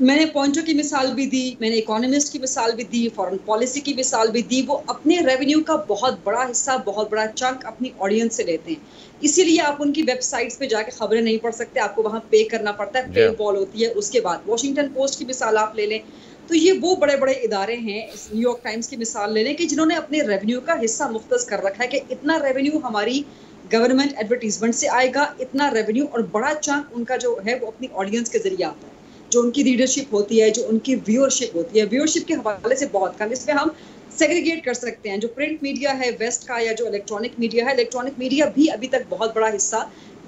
मैंने पॉइंटर की मिसाल भी दी, मैंने इकोनॉमिस्ट की मिसाल भी दी, फॉरेन पॉलिसी की मिसाल भी दी। वो अपने रेवेन्यू का बहुत बड़ा हिस्सा, बहुत बड़ा चंक अपनी ऑडियंस से लेते हैं। इसीलिए आप उनकी वेबसाइट्स पे जाके खबरें नहीं पढ़ सकते, आपको वहां पे करना पड़ता है, पे वॉल होती है। उसके बाद वॉशिंगटन पोस्ट की मिसाल आप ले लें, तो ये वो बड़े बड़े इदारे हैं, न्यूयॉर्क टाइम्स की मिसाल ले लें, कि जिन्होंने अपने रेवेन्यू का हिस्सा मुख्तस कर रखा है कि इतना रेवेन्यू हमारी गवर्नमेंट एडवर्टीजमेंट से आएगा, इतना रेवेन्यू और बड़ा चंक उनका जो है वो अपनी ऑडियंस के जरिए आता है। जो उनकी रीडरशिप होती है, जो उनकी व्यूअरशिप होती है, व्यूअरशिप के हवाले से बहुत कम। इसमें हम सेग्रीगेट कर सकते हैं, जो प्रिंट मीडिया है वेस्ट का या जो इलेक्ट्रॉनिक मीडिया है, इलेक्ट्रॉनिक मीडिया भी अभी तक बहुत बड़ा हिस्सा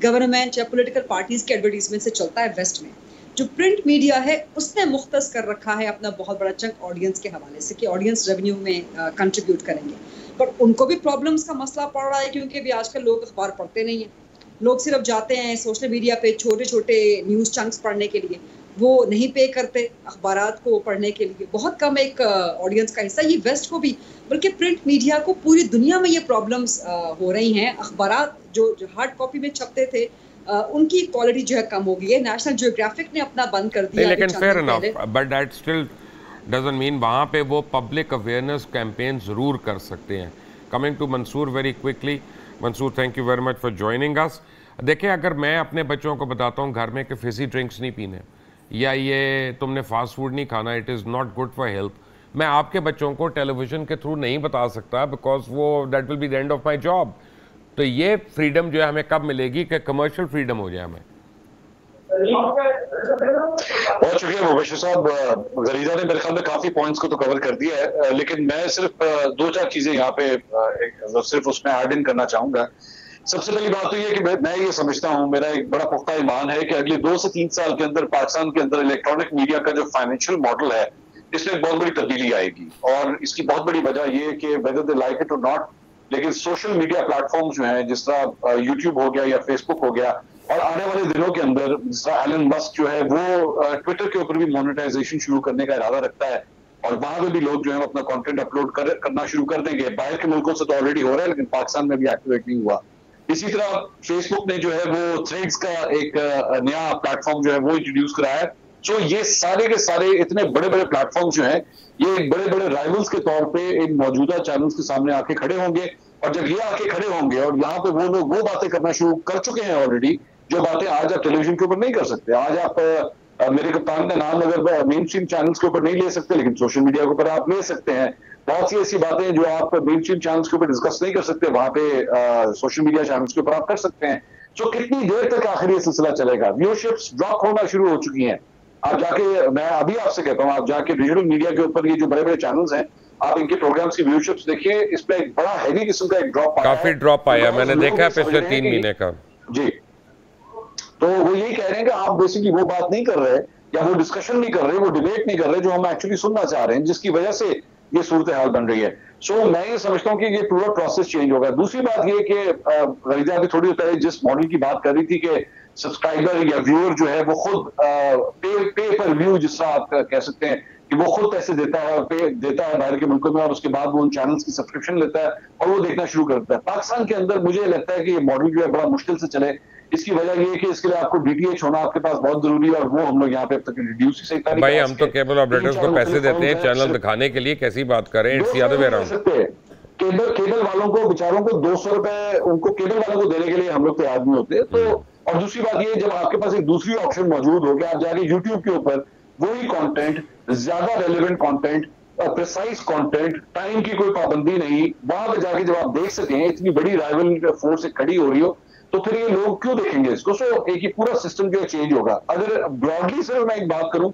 गवर्नमेंट या पॉलिटिकल पार्टीज के एडवर्टीजमेंट से चलता है वेस्ट में। जो प्रिंट मीडिया है उसने मुख्तस कर रखा है अपना बहुत बड़ा चंक ऑडियंस के हवाले से कि ऑडियंस रेवेन्यू में कंट्रीब्यूट करेंगे। बट उनको भी प्रॉब्लम्स का मसला पड़ रहा है, क्योंकि अभी आजकल लोग अखबार पढ़ते नहीं हैं। लोग सिर्फ जाते हैं सोशल मीडिया पे छोटे छोटे न्यूज़ चंक्स पढ़ने के लिए, वो नहीं पे करते अखबारात को पढ़ने के लिए। बहुत कम एक ऑडियंस का हिस्सा, ये वेस्ट को भी बल्कि प्रिंट मीडिया को पूरी दुनिया में ये प्रॉब्लम्स हो रही हैं। अखबारात जो हार्ड कॉपी में छपते थे उनकी क्वालिटी जो है कम हो गई है। नेशनल जियोग्राफिक ने अपना बंद कर दिया। लेकिन fair enough, but that still doesn't mean वहाँ पे वो पब्लिक अवेयरनेस कैंपेन ज़रूर कर सकते हैं। Coming to Mansoor very quickly, Mansoor thank you very much for joining us. देखिए, अगर मैं अपने बच्चों को बताता हूँ घर में कि फिजी ड्रिंक्स नहीं पीने या ये तुमने फास्ट फूड नहीं खाना, it is not good for health, मैं आपके बच्चों को टेलीविज़न के थ्रू नहीं बता सकता, बिकॉज वो that will be the end of my job. तो ये फ्रीडम जो है हमें कब मिलेगी कि कमर्शियल फ्रीडम हो जाए हमें? बहुत शुक्रिया मुबशिर साहब। गरीदा ने मेरे ख्याल में काफी पॉइंट्स को तो कवर कर दिया है, लेकिन मैं सिर्फ दो चार चीजें यहाँ पे सिर्फ उसमें ऐड इन करना चाहूंगा। सबसे पहली बात तो ये कि मैं ये समझता हूँ, मेरा एक बड़ा पुख्ता ईमान है कि अगले 2 से 3 साल के अंदर पाकिस्तान के अंदर इलेक्ट्रॉनिक मीडिया का जो फाइनेंशियल मॉडल है इसमें एक बहुत बड़ी तब्दीली आएगी। और इसकी बहुत बड़ी वजह ये है कि वेदर दे लाइक इट और नॉट, लेकिन सोशल मीडिया प्लेटफॉर्म जो हैं, जिस तरह यूट्यूब हो गया या फेसबुक हो गया, और आने वाले दिनों के अंदर जिस तरह एलन मस्क जो है वो ट्विटर के ऊपर भी मोनेटाइजेशन शुरू करने का इरादा रखता है, और वहां पे भी लोग जो है अपना कंटेंट अपलोड करना शुरू कर देंगे। बाहर के मुल्कों से तो ऑलरेडी हो रहा है, लेकिन पाकिस्तान में भी एक्टिवेट नहीं हुआ। इसी तरह फेसबुक ने जो है वो थ्रेड्स का एक नया प्लेटफॉर्म जो है वो इंट्रोड्यूस कराया है। सो ये सारे के सारे इतने बड़े बड़े प्लेटफॉर्म जो हैं, ये बड़े बड़े राइवल्स के तौर पे इन मौजूदा चैनल्स के सामने आके खड़े होंगे, और जब ये आके खड़े होंगे और यहाँ पे वो लोग वो बातें करना शुरू कर चुके हैं ऑलरेडी, जो बातें आज आप टेलीविजन के ऊपर नहीं कर सकते। आज आप मेरे कप्तान का नाम अगर मेन स्ट्रीम चैनल्स के ऊपर नहीं ले सकते, लेकिन सोशल मीडिया के ऊपर आप ले सकते हैं। बहुत सी ऐसी बातें जो आप मेन स्ट्रीम चैनल्स के ऊपर डिस्कस नहीं कर सकते, वहां पे सोशल मीडिया चैनल्स के ऊपर आप कर सकते हैं। तो कितनी देर तक आखिर ये सिलसिला चलेगा? व्यूअरशिप्स ड्रॉप होना शुरू हो चुकी हैं। आप जाके, मैं अभी आपसे कहता हूँ, आप जाके रीजनल मीडिया के ऊपर ये जो बड़े बड़े चैनल्स हैं, आप इनके प्रोग्राम्स की व्यूअरशिप्स देखिए, इस पे एक बड़ा हैवी किस्म का एक ड्रॉप आया, काफी ड्रॉप आया, मैंने देखा है पिछले 3 महीने का। जी, तो वो यही कह रहे हैं कि आप बेसिकली वो बात नहीं कर रहे, या वो डिस्कशन नहीं कर रहे, वो डिबेट नहीं कर रहे जो हम एक्चुअली सुनना चाह रहे हैं, जिसकी वजह से ये सूरत हाल बन रही है। सो मैं ये समझता हूँ कि ये पूरा प्रोसेस चेंज होगा। दूसरी बात ये कि गरीदा अभी थोड़ी देर पहले जिस मॉडल की बात कर रही थी कि सब्सक्राइबर या व्यूअर जो है वो खुद पे पर व्यू, जिस तरह आप कह सकते हैं कि वो खुद पैसे देता है, पे देता है बाहर के मुल्कों में, और उसके बाद वो उन चैनल्स की सब्सक्रिप्शन लेता है और वो देखना शुरू करता है। पाकिस्तान के अंदर मुझे लगता है कि ये मॉडल जो है बड़ा मुश्किल से चले। इसकी वजह ये है कि इसके लिए आपको डीटीएच होना आपके पास बहुत जरूरी है, और वो हम लोग यहाँ पे अब तक रिड्यूस ही सही। भाई हम तो केबल ऑपरेटर्स को पैसे देते हैं चैनल दिखाने के लिए, कैसी बात करें? It's the other way around. Cable वालों को बेचारों को 200 रुपए उनको केबल वालों को देने के लिए हम लोग तैयार नहीं होते। तो और दूसरी बात ये, जब आपके पास एक दूसरी ऑप्शन मौजूद हो गया, आप जाके यूट्यूब के ऊपर वही कंटेंट, ज्यादा relevant content, precise content, time की कोई पाबंदी नहीं, वहां पे जाके जब आप देख सकें, इतनी बड़ी राइवल फोर्स से खड़ी हो रही हो, तो फिर ये लोग क्यों देखेंगे इसको? सो एक ही पूरा सिस्टम जो है चेंज होगा। अगर ब्रॉडली सर मैं एक बात करूं,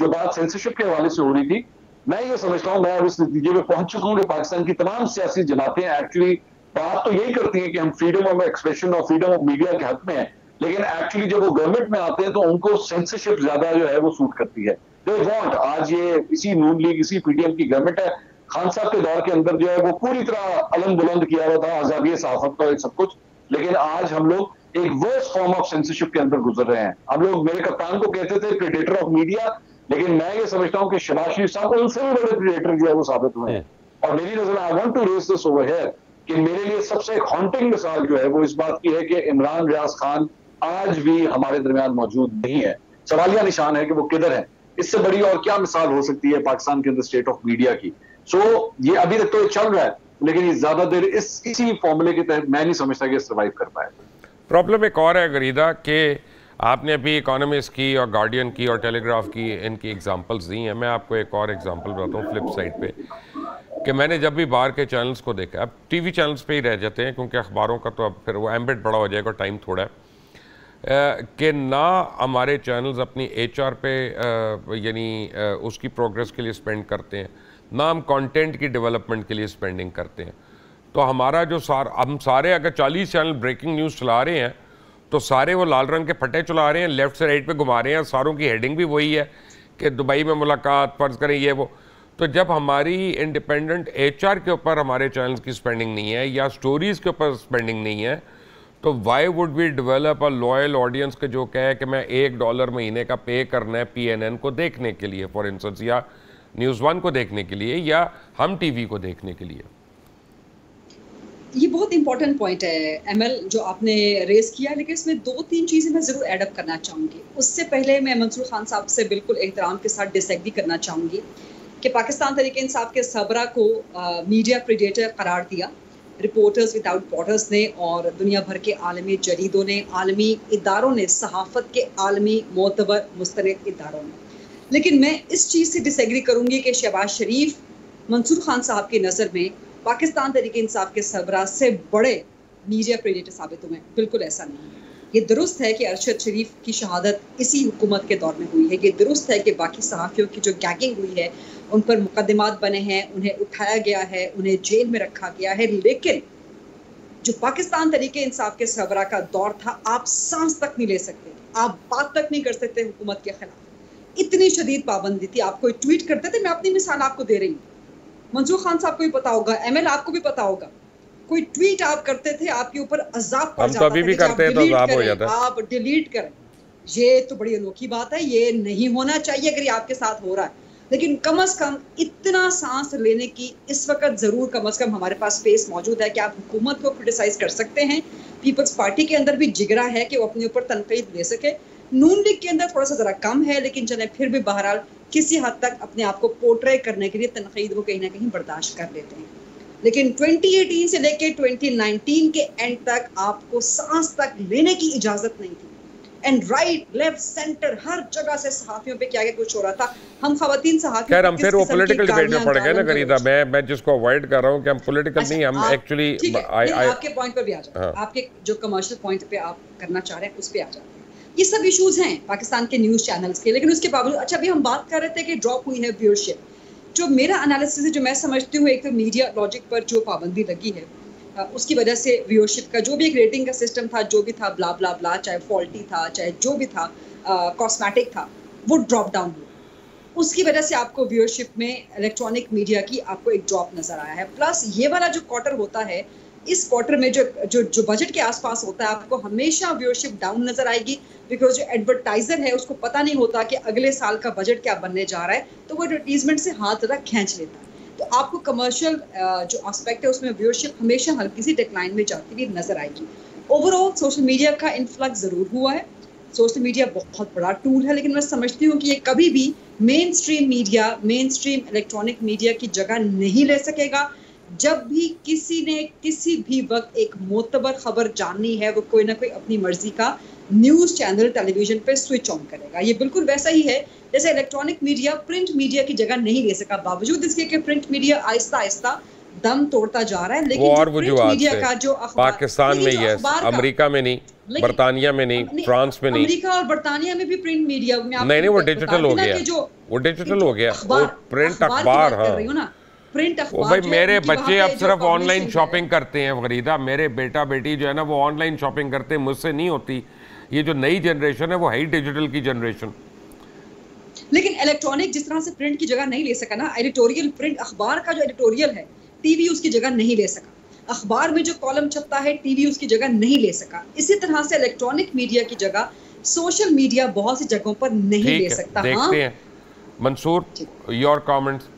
जो बात सेंसरशिप के हवाले से हो रही थी, मैं ये समझता हूं, मैं अब इस नतीजे में पहुंच चुका हूं कि पाकिस्तान की तमाम सियासी जमातें एक्चुअली बात तो यही करती हैं कि हम फ्रीडम ऑफ एक्सप्रेशन और फ्रीडम ऑफ मीडिया के हक में हैं, लेकिन एक्चुअली जब वो गवर्नमेंट में आते हैं तो उनको सेंसरशिप ज्यादा जो है वो सूट करती है। दे वांट, आज ये इसी नून लीग, इसी पीडीएम की गवर्नमेंट है। खान साहब के दौर के अंदर जो है वो पूरी तरह अलम बुलंद किया हुआ था आजादी सहाफत का सब कुछ, लेकिन आज हम लोग एक वर्स्ट फॉर्म ऑफ सेंसरशिप के अंदर गुजर रहे हैं। हम लोग, मेरे कप्तान को कहते थे प्रेडेटर ऑफ मीडिया, लेकिन मैं ये समझता हूँ कि शहबाज शरीफ साहब उनसे भी बड़े प्रेडेटर जो है वो साबित हुए हैं। और मेरी नजर, I want to raise this over here, कि मेरे लिए सबसे एक हॉन्टिंग मिसाल जो है वो इस बात की है कि इमरान रियाज खान आज भी हमारे दरमियान मौजूद नहीं है। सवालिया निशान है कि वो किधर है। इससे बड़ी और क्या मिसाल हो सकती है पाकिस्तान के अंदर स्टेट ऑफ मीडिया की। सो ये अभी तक तो ये चल रहा है, लेकिन ये ज्यादा देर इसी फॉर्मूले के तहत मैं नहीं समझता कि सर्वाइव कर पाए। प्रॉब्लम एक और है गरीदा कि आपने अभी इकोनॉमिस्ट की और गार्डियन की और टेलीग्राफ की इनकी एग्जांपल्स दी हैं। मैं आपको एक और एग्जांपल बताता हूँ फ्लिप साइड पे, कि मैंने जब भी बाहर के चैनल्स को देखा, अब टीवी चैनल्स पे ही रह जाते हैं क्योंकि अखबारों का तो अब फिर वो एम्बेड बड़ा हो जाएगा, टाइम थोड़ा है, कि ना हमारे चैनल्स अपनी HR पे यानी उसकी प्रोग्रेस के लिए स्पेंड करते हैं, ना हम कंटेंट की डेवलपमेंट के लिए स्पेंडिंग करते हैं। तो हमारा जो हम सारे अगर 40 चैनल ब्रेकिंग न्यूज़ चला रहे हैं तो सारे वो लाल रंग के फटे चला रहे हैं, लेफ़्ट से राइट पे घुमा रहे हैं, सारों की हेडिंग भी वही है कि दुबई में मुलाकात, फ़र्ज़ करें ये वो। तो जब हमारी इंडिपेंडेंट HR के ऊपर हमारे चैनल्स की स्पेंडिंग नहीं है या स्टोरीज़ के ऊपर स्पेंडिंग नहीं है, तो why would we develop a loyal audience के जो कहे कि मैं $1 महीने का पे करना है PNN को देखने के लिए फॉर इंस्टेंस, या News 1 को देखने के लिए, या हम TV को देखने के लिए। ये बहुत इंपॉर्टेंट पॉइंट है ML जो आपने रेस किया, लेकिन इसमें 2-3 चीज़ें मैं ज़रूर एडअप करना चाहूँगी। उससे पहले मैं मंसूर खान साहब से बिल्कुल एहतराम के साथ डिसएग्री करना चाहूँगी कि पाकिस्तान तहरीक इंसाफ के सरबरा को मीडिया प्रेडेटर करार दिया रिपोर्टर्स विदाउट बॉर्डर्स ने, और दुनिया भर के आलमी जरीदों ने, आलमी इदारों ने, सहाफ़त के आलमी मोतबर मुस्तनद इदारों ने। लेकिन मैं इस चीज़ से डिसएग्री करूँगी कि शहबाज शरीफ मंसूर खान साहब की नज़र में पाकिस्तान तहरीक इंसाफ के सरबराह से बड़े मीडिया प्रेडेटर साबित हुए। बिल्कुल ऐसा नहीं है। ये दुरुस्त है कि अरशद शरीफ की शहादत इसी हुकूमत के दौर में हुई है। ये दुरुस्त है कि बाकी सहाफ़ियों की जो गैगिंग हुई है, उन पर मुकदमात बने हैं, उन्हें उठाया गया है, उन्हें जेल में रखा गया है। लेकिन जो पाकिस्तान तहरीक इंसाफ के सरबराह का दौर था, आप सांस तक नहीं ले सकते, आप बात तक नहीं कर सकते हुकूमत के खिलाफ। इतनी शदीद पाबंदी थी। आप कोई ट्वीट करते थे, मैं अपनी मिसाल आपको दे रही हूँ, मंसूर खान साहब को भी पता होगा, ML आपको भी पता होगा, कोई ट्वीट आप करते थे आपके ऊपर अजाब पड़ जाता था। हम तो अभी भी करते हैं तो अजाब हो जाता है, आप डिलीट करें। ये तो बड़ी अनोखी बात है, ये नहीं होना चाहिए अगर ये आपके साथ हो रहा है। लेकिन कम अज कम इतना सांस लेने की इस वक्त जरूर कम अज कम हमारे पास स्पेस मौजूद है कि आप हुकूमत को क्रिटिसाइज कर सकते हैं। पीपल्स पार्टी के अंदर भी जिगरा है कि वो अपने ऊपर तनकीद ले सके। नून लीग के अंदर थोड़ा सा जरा कम है, लेकिन चले फिर भी बहरहाल किसी हद तक अपने आप को पोर्ट्रे करने के लिए तनकीद वो कहीं ना कहीं बर्दाश्त कर लेते हैं। लेकिन 2018 से लेके 2019 के एंड तक आपको सांस तक लेने की इजाजत नहीं थी। एंड राइट लेफ्ट सेंटर हर जगह से सहाफियों पे क्या क्या कुछ हो रहा था। हम खवातीन सहाफी, खैर हम फिर वो पॉलिटिकल डिबेट में पड़ गए ना गरीदा। मैं जिसको अवॉइड कर रहा हूँ कि हम पॉलिटिकल नहीं, हम एक्चुअली आपके पॉइंट पे भी आ जाते हैं। आपके जो कमर्शियल पॉइंट पे आप करना चाह रहे हैं उस पे आ जाते हैं। ये सब इश्यूज हैं पाकिस्तान के न्यूज़ चैनल्स के, लेकिन उसके बावजूद अच्छा अभी हम बात कर रहे थे कि ड्रॉप हुई है व्यूअरशिप। जो मेरा एनालिसिस है, जो मैं समझती हूँ, एक तो मीडिया लॉजिक पर जो पाबंदी लगी है उसकी वजह से व्यूअरशिप का जो भी एक रेटिंग का सिस्टम था, जो भी था ब्ला ब्ला ब्ला, चाहे फॉल्टी था चाहे जो भी था, कॉस्मेटिक था, वो ड्रॉप डाउन हुआ। उसकी वजह से आपको व्यूअरशिप में इलेक्ट्रॉनिक मीडिया की आपको एक ड्रॉप नजर आया है। प्लस ये वाला जो क्वार्टर होता है, इस क्वार्टर में जो बजट के आसपास होता है, आपको हमेशा व्यूअरशिप डाउन नजर आएगी, बिकॉज जो एडवर्टाइजर है उसको पता नहीं होता कि अगले साल का बजट क्या बनने जा रहा है, तो वो एडवर्टीजमेंट से हाथ ज़रा खींच लेता है। तो आपको कमर्शियल जो एस्पेक्ट है उसमें व्यूअरशिप हमेशा हल्की सी डिक्लाइन में जाती हुई नजर आएगी। ओवरऑल सोशल मीडिया का इन्फ्लक्स ज़रूर हुआ है। सोशल मीडिया बहुत बड़ा टूल है, लेकिन मैं समझती हूँ कि ये कभी भी main stream media, main stream electronic media की जगह नहीं ले सकेगा। जब भी किसी ने किसी भी वक्त एक मोतबर खबर जाननी है, वो कोई ना कोई अपनी मर्जी का न्यूज़ चैनल टेलीविजन पे स्विच ऑन करेगा। ये बिल्कुल वैसा ही है जैसे इलेक्ट्रॉनिक मीडिया प्रिंट मीडिया की जगह नहीं ले सका, बावजूद इसके कि प्रिंट मीडिया आहिस्ता आहिस्ता दम तोड़ता जा रहा है। लेकिन और प्रिंट मीडिया का जो पाकिस्तान में है, अमेरिका में नहीं, बर्तानिया में नहीं, फ्रांस में नहीं, अमेरिका और बर्तानिया में भी प्रिंट मीडिया नहीं, वो डिजिटल हो गया, वो डिजिटल हो गया, वो प्रिंट अखबार। हाँ प्रिंट अखबार। भाई मेरे बच्चे अब सिर्फ ऑनलाइन शॉपिंग करते हैं फरीदा, मेरे बेटा बेटी जो है ना वो ऑनलाइन शॉपिंग करते हैं, मुझसे नहीं होती। ये जो नई जनरेशन है वो है ही डिजिटल की जनरेशन। लेकिन इलेक्ट्रॉनिक जिस तरह से प्रिंट की जगह नहीं ले सका ना, एडिटोरियल प्रिंट अखबार का जो एडिटोरियल है, टीवी उसकी जगह नहीं ले सका। अखबार में जो कॉलम छपता है टीवी उसकी जगह नहीं ले सका। इसी तरह से इलेक्ट्रॉनिक मीडिया की जगह सोशल मीडिया बहुत सी जगहों पर नहीं ले सकता। देखते हैं Mansoor, your comments.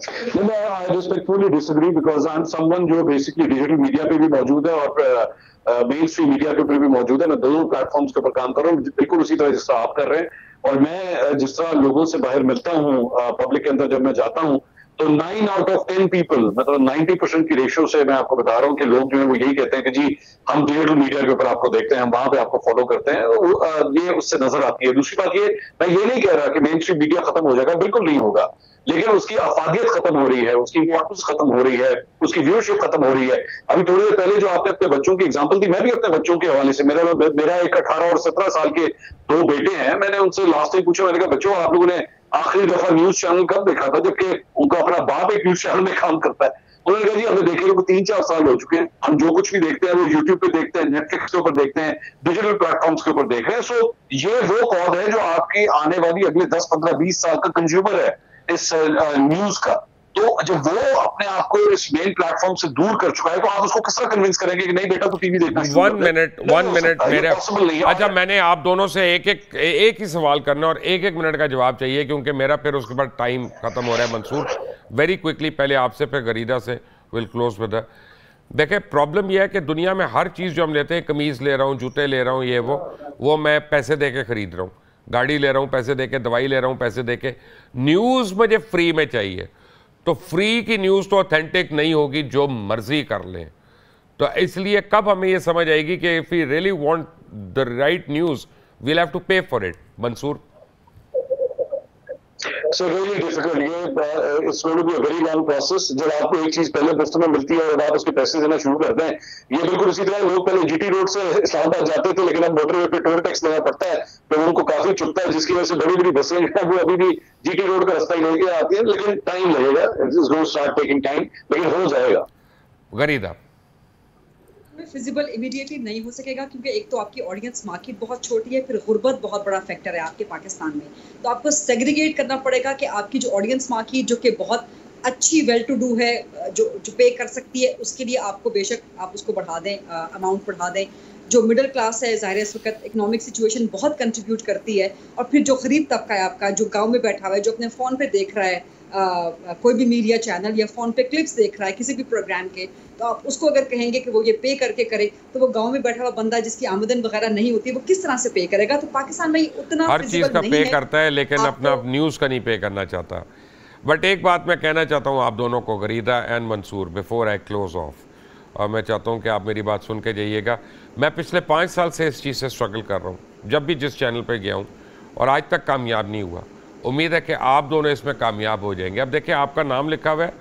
I respectfully disagree because I'm someone जो बेसिकली डिजिटल मीडिया पे भी मौजूद है और मेन स्ट्रीम मीडिया के ऊपर भी मौजूद है। मैं दोनों प्लेटफॉर्म्स के ऊपर काम कर रहा हूँ, बिल्कुल उसी तरह जिस तरह आप कर रहे हैं। और मैं जिस तरह लोगों से बाहर मिलता हूँ पब्लिक के अंदर जब मैं जाता हूँ, तो 9 out of 10 पीपल, मतलब 90% की रेशियो से मैं आपको बता रहा हूँ कि लोग जो है वो यही कहते हैं कि जी हम डिजिटल मीडिया के ऊपर आपको देखते हैं, हम वहां पे आपको फॉलो करते हैं। ये उससे नजर आती है। दूसरी बात ये, मैं ये नहीं कह रहा कि मेन स्ट्रीम मीडिया खत्म हो जाएगा, बिल्कुल नहीं होगा, लेकिन उसकी अफादियत खत्म हो रही है, उसकी इंपॉर्टेंस खत्म हो रही है, उसकी व्यूअरशिप खत्म हो रही है। अभी थोड़ी देर पहले जो आपने अपने बच्चों की एग्जांपल दी, मैं भी अपने बच्चों के हवाले से, मेरा एक 18 और 17 साल के 2 बेटे हैं। मैंने उनसे लास्ट टाइम पूछा, मैंने कहा बच्चों आप लोगों ने आखिरी दफा न्यूज चैनल कब देखा था, जबकि उनका अपना बाप एक न्यूज चैनल में काम करता है। उन्होंने कहा जी हमें देखे को 3-4 साल हो चुके हैं, हम जो कुछ भी देखते हैं वो यूट्यूब पे देखते हैं, नेटफ्लिक्स के ऊपर देखते हैं, डिजिटल प्लेटफॉर्म्स के ऊपर देख रहे हैं। सो ये वो कौन है जो आपकी आने वाली अगले 10, 15, 20 साल का कंज्यूमर है इस न्यूज का। तो जब वो अपने आप को इस मेन प्लेटफॉर्म से दूर कर चुका है, तो आप उसको किस तरह कन्विंस करेंगे कि नहीं बेटा तू टीवी देखना शुरू कर दे। 1 मिनट मेरे। अच्छा, मैंने आप दोनों से एक ही सवाल करना और 1 मिनट का जवाब चाहिए, क्योंकि मेरा फिर उसके बाद टाइम खत्म हो रहा है। मंसूर, वेरी क्विकली, पहले आपसे फिर गरीदा से, विल क्लोज विद। देखिए, प्रॉब्लम यह है कि दुनिया में हर चीज़ जो हम लेते हैं, कमीज़ ले रहा हूँ, जूते ले रहा हूँ, ये वो मैं पैसे दे के खरीद रहा हूँ, गाड़ी ले रहा हूँ पैसे देके, दवाई ले रहा हूँ पैसे देके। न्यूज़ मुझे फ्री में चाहिए, तो फ्री की न्यूज़ तो ऑथेंटिक नहीं होगी, जो मर्जी कर लें। तो इसलिए कब हमें ये समझ आएगी कि if we really want the right news we will have to pay for it. Mansoor. So really difficult. It's going to be a very long process. जब आपको एक चीज पहले मुफ्त में मिलती है और आप उसके पैसे देना शुरू करते हैं, ये बिल्कुल इसी तरह लोग पहले जीटी रोड से इस्लामाबाद जाते थे, लेकिन अब मोटरवे पे टोल टैक्स देना पड़ता है, तो उनको काफी चुभता है, जिसकी वजह से बड़ी बड़ी बसें वो अभी भी जीटी रोड का रास्ता ही लेके आती है, लेकिन टाइम लगेगा। It's going to start taking time, लेकिन हो जाएगा। गरीदा फिजिबल इमीडिएटली नहीं हो सकेगा, क्योंकि एक तो आपकी ऑडियंस मार्केट बहुत छोटी है, फिर गुर्बत बहुत बड़ा फैक्टर है आपके पाकिस्तान में। तो आपको सेग्रीगेट करना पड़ेगा कि आपकी जो ऑडियंस मार्केट जो कि बहुत अच्छी वेल टू डू है, जो पे कर सकती है, उसके लिए आपको बेशक आप उसको बढ़ा दें, अमाउंट बढ़ा दें। जो मिडिल क्लास है, ज़ाहिर है इस वक्त इकोनॉमिक सिचुएशन बहुत कंट्रीब्यूट करती है। और फिर जो गरीब तबका है आपका, जो गाँव में बैठा हुआ है, जो अपने फ़ोन पर देख रहा है कोई भी मीडिया चैनल या फ़ोन पे क्लिप्स देख रहा है किसी भी प्रोग्राम के, तो आप उसको अगर कहेंगे कि वो ये पे करके करे, तो वो गांव में बैठा हुआ बंदा जिसकी आमदन वगैरह नहीं होती, वो किस तरह से पे करेगा। तो पाकिस्तान में उतना हर चीज़ का पे करता है, लेकिन अपना न्यूज़ का नहीं पे करना चाहता। बट एक बात मैं कहना चाहता हूँ आप दोनों को, Gharida and Mansoor, before I close off, और मैं चाहता हूँ कि आप मेरी बात सुन के जाइएगा। मैं पिछले 5 साल से इस चीज़ से स्ट्रगल कर रहा हूँ, जब भी जिस चैनल पर गया हूँ, और आज तक कामयाब नहीं हुआ। उम्मीद है कि आप दोनों इसमें कामयाब हो जाएंगे। अब देखिए, आपका नाम लिखा हुआ है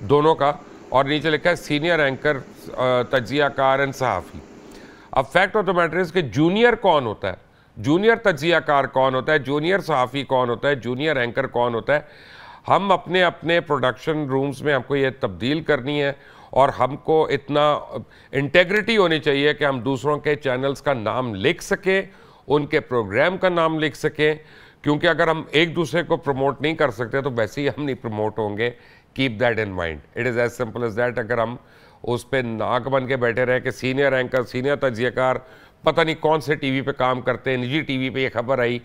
दोनों का, और नीचे लिखा है सीनियर एंकर, तज्जियाकार एंड सहाफ़ी। अब fact of the matter is कि जूनियर कौन होता है, जूनियर तज्जियाकार कौन होता है, जूनियर सहाफ़ी कौन होता है, जूनियर एंकर कौन होता है। हम अपने अपने प्रोडक्शन रूम्स में हमको ये तब्दील करनी है, और हमको इतना इंटेग्रिटी होनी चाहिए कि हम दूसरों के चैनल्स का नाम लिख सकें, उनके प्रोग्राम का नाम लिख सकें, क्योंकि अगर हम एक दूसरे को प्रमोट नहीं कर सकते तो वैसे ही हम नहीं प्रमोट होंगे। Keep that in mind, it is as simple as that. अगर हम उस पर नाक बन के बैठे रहे कि सीनियर एंकर, सीनियर तज्जियाकार पता नहीं कौन से टीवी पे काम करते हैं, निजी टीवी पे ये खबर आई,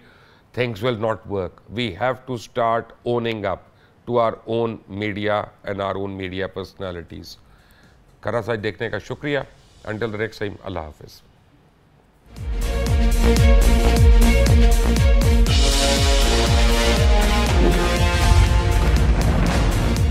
things will not work. We have to start owning up to our own media and our own media personalities. खरा साज देखने का शुक्रिया। अंटिल द नेक्स्ट टाइम, अल्लाह हाफिज़।